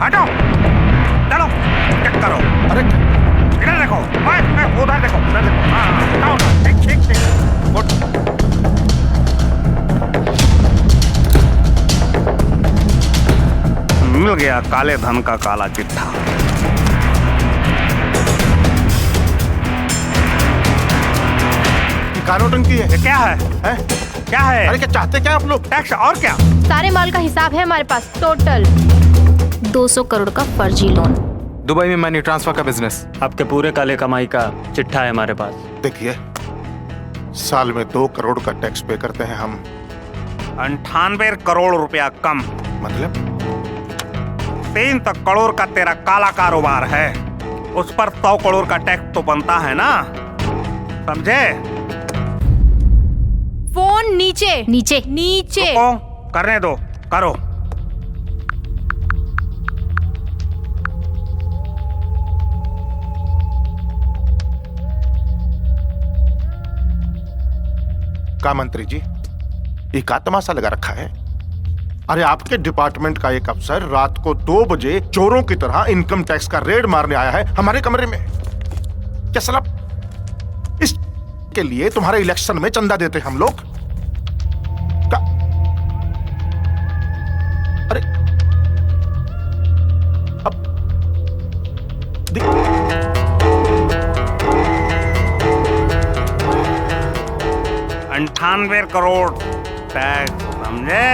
हटो, चलो चेक करो। अरे इधर देखो, उधर देखो, उधर देखो। हाँ, ठीक। मिल गया काले धन का काला चिट्ठा। नोटंकी है। क्या है? क्या है? अरे क्या चाहते क्या आप लोग? टैक्स और क्या? सारे माल का हिसाब है हमारे पास। टोटल 200 करोड़ का फर्जी लोन। दुबई में मनी ट्रांसफर का बिजनेस। आपके पूरे काले कमाई का चिट्ठा है हमारे पास। देखिए, साल में 2 करोड़ का टैक्स पे करते हैं हम। 98 करोड़ रुपया कम। मतलब 3 करोड़ का तेरा काला कारोबार है, उस पर 100 करोड़ का टैक्स तो बनता है ना, समझे? फोन नीचे। करने दो, करो। का मंत्री जी, ये का तमाशा लगा रखा है? अरे आपके डिपार्टमेंट का एक अफसर रात को 2 बजे चोरों की तरह इनकम टैक्स का रेड मारने आया है हमारे कमरे में। क्या साला इस के लिए तुम्हारे इलेक्शन में चंदा देते हम लोग? अरे अब 98 करोड़ टैक्स, समझे?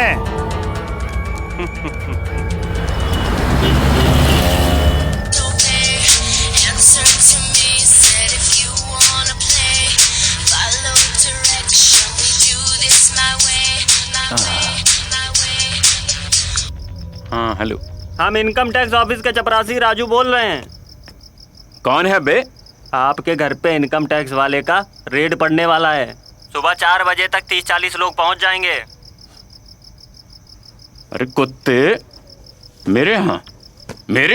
हाँ हेलो, हम इनकम टैक्स ऑफिस के चपरासी राजू बोल रहे हैं। कौन है बे? आपके घर पे इनकम टैक्स वाले का रेड पड़ने वाला है। सुबह 4 बजे तक 30-40 लोग पहुंच जाएंगे। अरे कुत्ते, मेरे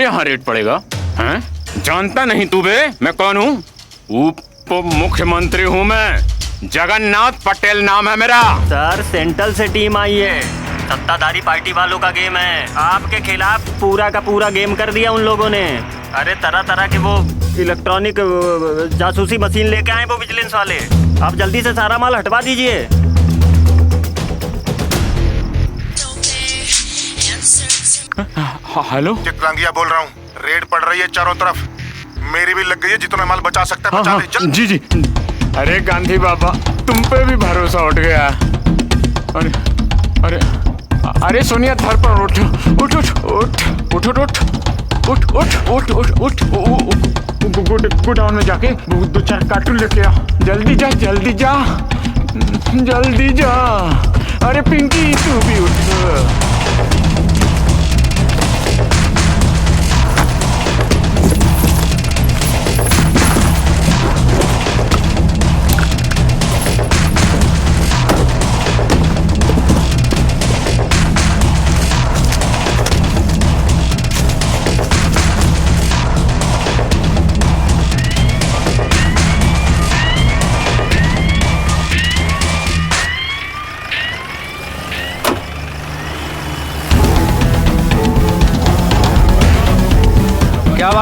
यहाँ रेड पड़ेगा? हैं? जानता नहीं तू बे मैं कौन हूँ? उप मुख्यमंत्री हूँ मैं, जगन्नाथ पटेल नाम है मेरा। सर, सेंट्रल से टीम आई है, सत्ताधारी पार्टी वालों का गेम है। आपके खिलाफ पूरा का पूरा गेम कर दिया उन लोगों ने। अरे तरह तरह के वो इलेक्ट्रॉनिक जासूसी मशीन लेके आए वो विजिलेंस वाले। आप जल्दी से सारा माल हटवा दीजिए। हेलो, चित्रांगिया बोल रहा हूँ। रेड पड़ रही है चारों तरफ, मेरी भी लग गई है। जितना माल बचा सकता है बचा दे। जी जी। अरे गांधी बाबा, तुम पे भी भरोसा उठ गया। अरे सोनिया, धर पर उठ उठ उठ उठ उठ उठ उठ उठ उठ उठ गोडाउन में जाके 2-4 कार्टून लेके आ। जल्दी जा जल्दी जा जल्दी जा। अरे पिंकी, तू भी उठ।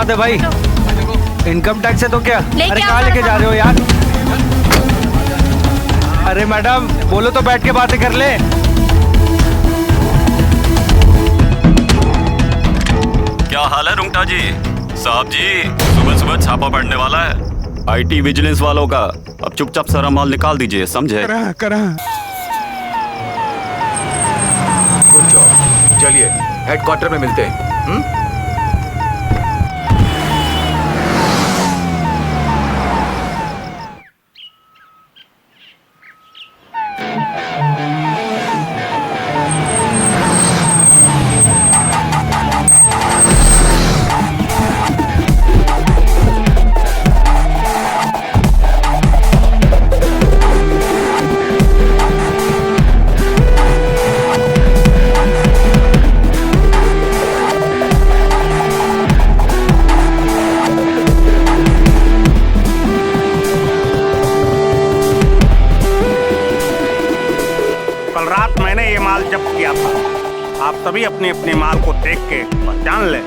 बात है भाई, इनकम टैक्स है तो क्या? लेके अरे आओ कहाँ लेके जा रहे हो यार? अरे मैडम बोलो तो बैठ के बातें कर ले। क्या हाल है रुंगटा जी? साहब जी, सुबह सुबह छापा पड़ने वाला है आईटी विजिलेंस वालों का। अब चुपचाप सारा माल निकाल दीजिए, समझे? चलिए हेडक्वार्टर में मिलते हैं। कल रात मैंने ये माल जब्त किया था। आप सभी अपने अपने माल को देख के पहचान लें।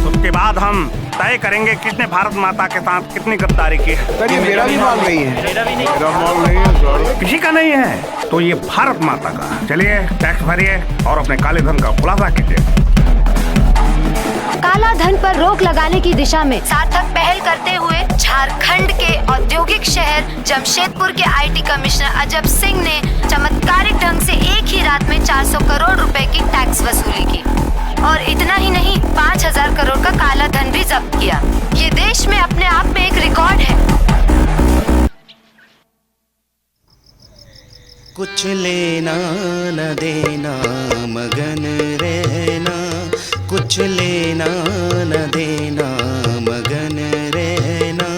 उसके बाद हम तय करेंगे किसने भारत माता के साथ कितनी गद्दारी की है। ये मेरा भी माल नहीं है। मेरा माल नहीं है। किसी का नहीं है तो ये भारत माता का। चलिए टैक्स भरिए और अपने काले धन का खुलासा कीजिए। काला धन पर रोक लगाने की दिशा में सार्थक पहल करते हुए झारखंड के औद्योगिक शहर जमशेदपुर के आईटी कमिश्नर अजब सिंह ने चमत्कारिक ढंग से एक ही रात में 400 करोड़ रुपए की टैक्स वसूली की। और इतना ही नहीं, 5000 करोड़ का काला धन भी जब्त किया। ये देश में अपने आप में एक रिकॉर्ड है। कुछ लेना न देना मगन रहना, कुछ लेना न देना मगन रहना,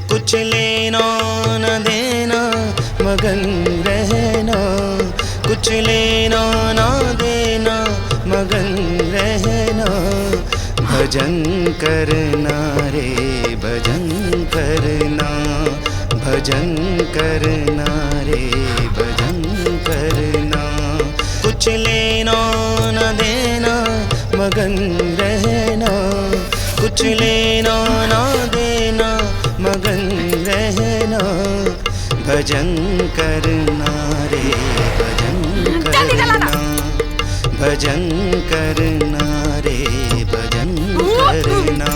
कुछ लेना न देना मगन रहना, कुछ लेना न देना मगन रहना। भजन करना रे भजन करना, भजन करना रे भजन करना। कुछ लेना न देना मगन रहना, कुछ लेना न देना मगन रहना। भजन करना रे भजन करना, भजन करना रे भजन करना।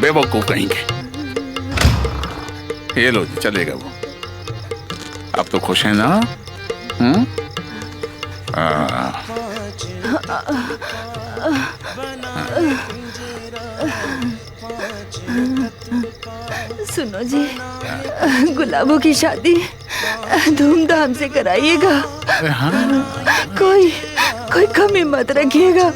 बेवकूफ कहेंगे। ये लो जी, चलेगा वो। आप तो खुश हैं ना? सुनो जी, गुलाबों की शादी धूमधाम से कराइएगा। कोई कमी मत रखिएगा।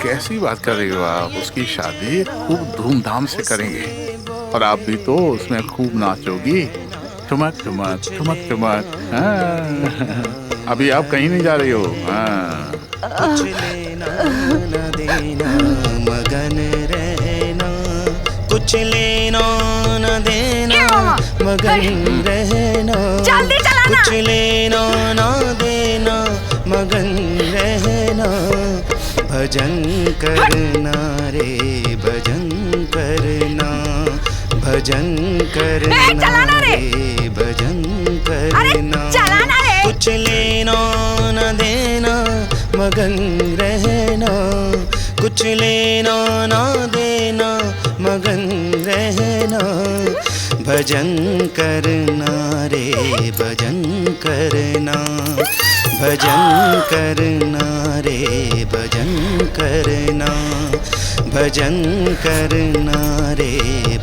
कैसी बात कर रही हो आप? उसकी शादी खूब धूमधाम से करेंगे और आप भी तो उसमें खूब नाचोगी, ठुमक ठुमक ठुमक ठुमक। अभी आप कहीं नहीं जा रही हो। कुछ लेना न देना मगन रहना, कुछ लेना न देना मगन रहना, कुछ लेना न देना मगन रहना। भजन करना रे भजन करना, भजन करना रे भजन करना। कुछ लेना न देना मगन रहना, कुछ लेना न देना मगन रहना। भजन करना रे भजन करना, भजन करना रे भजन करना, भजन करना रे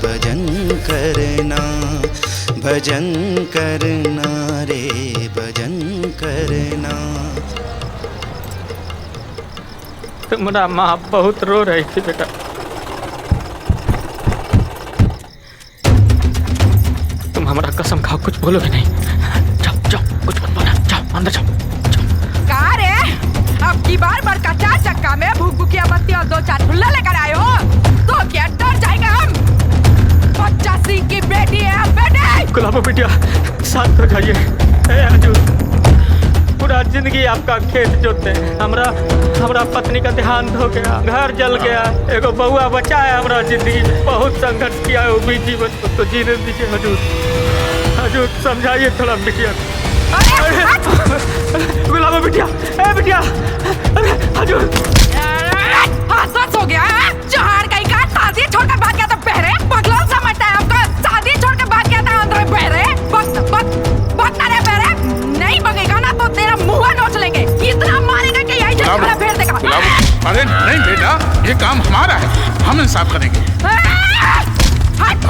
भजन करना, भजन करना रे भजन करना। तुम्हारा माँ बहुत रो रही थी बेटा। तुम हमारा कसम खाओ, कुछ बोलोगे नहीं। जाओ जाओ, कुछ मत बोलना। जाओ अंदर जाओ। कहाँ रे? अब की बार बड़का 4 चक्का में भूख भूकिया बत्ती और 2-4 ठुल्ला लेकर आए हो तो क्या डर जाएगा हम? चाची की बेटी है बेटे। गुलाबो बिटिया शांत हो जाइए। ए हजूर, पूरा जिंदगी आपका खेत जोते, हमरा पत्नी का देहांत हो गया, घर जल गया, एगो बउआ बचा है, हमरा जिंदगी में बहुत संघर्ष किया है, वो भी जीवन को तो जीने दीजिए हजूर। हजूर समझाइए थोड़ा बिटिया। गुलाबो बिटिया, ए बिटिया, अरे हजूर। हादसा हो गया है। जहान कहीं का शादी छोड़कर भाग गया था बहरे, पगला समझता है आपका। शादी छोड़कर भाग गया था अंदर बहरे, बक ना रे बहरे, नहीं बगेगा ना तो तेरा मुंह नोच लेंगे, इतना मारेगा कि यही झटका फेर देगा। अरे नहीं बेटा, ये काम हमारा है, हम इंसाफ करेंगे।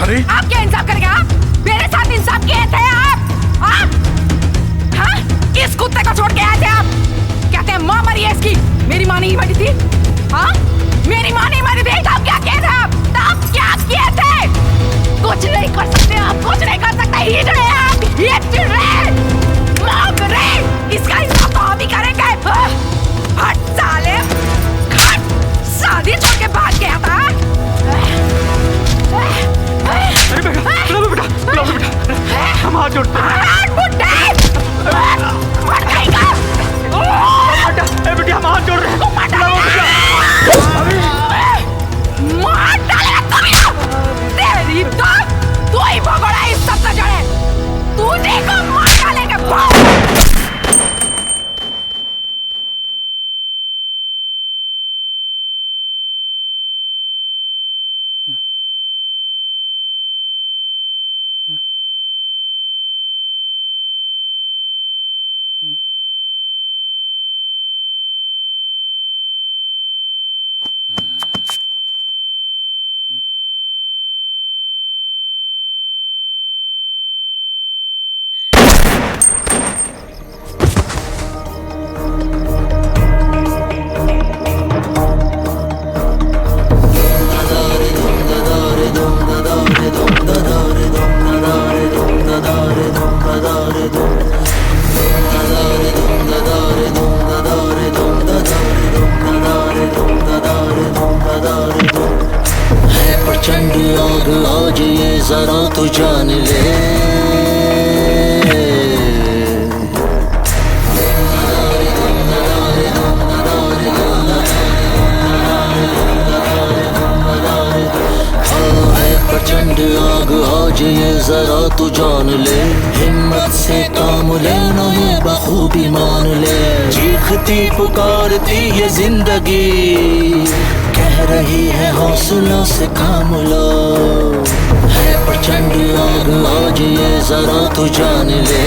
अरे आप क्या इंसाफ करेंगे? मेरे साथ इंसाफ किए थे आप? हाँ? इस कुत्ते को छोड़ के आए थे आप? कहते हैं माँ मरी है इसकी, मेरी माँ नहीं मरी थी। हाँ, मेरी माँ नहीं मरी थी, तब क्या किए थे आप? तब क्या किए थे? कुछ नहीं कर सकते आप, कुछ नहीं कर सकते। हिट रहे आप, हिट रहे, माफ रहे, इसका हिसाब तो हम ही करेंगे। हट साले, हट, शादी छोड़ के भाग गया था। अरे बेटा, हम हाथ जोड़ते हैं। बेटा हम हाथ जोड़ रहे हैं। मार डालेगा तेरी तो तू ही भगोड़ा इस सब से जड़े, तुझे को मार डालेंगे। प्रचंड आग आज ये जरा तो जान ले, प्रचंड आग आज ये जरा तू जान ले, हिम्मत से काम ले नहीं बखूबी मान ले, चीखती पुकारती ये जिंदगी कह रही है हौसलों से काम लो, है प्रचंड आग आज ये जरा तू जान ले।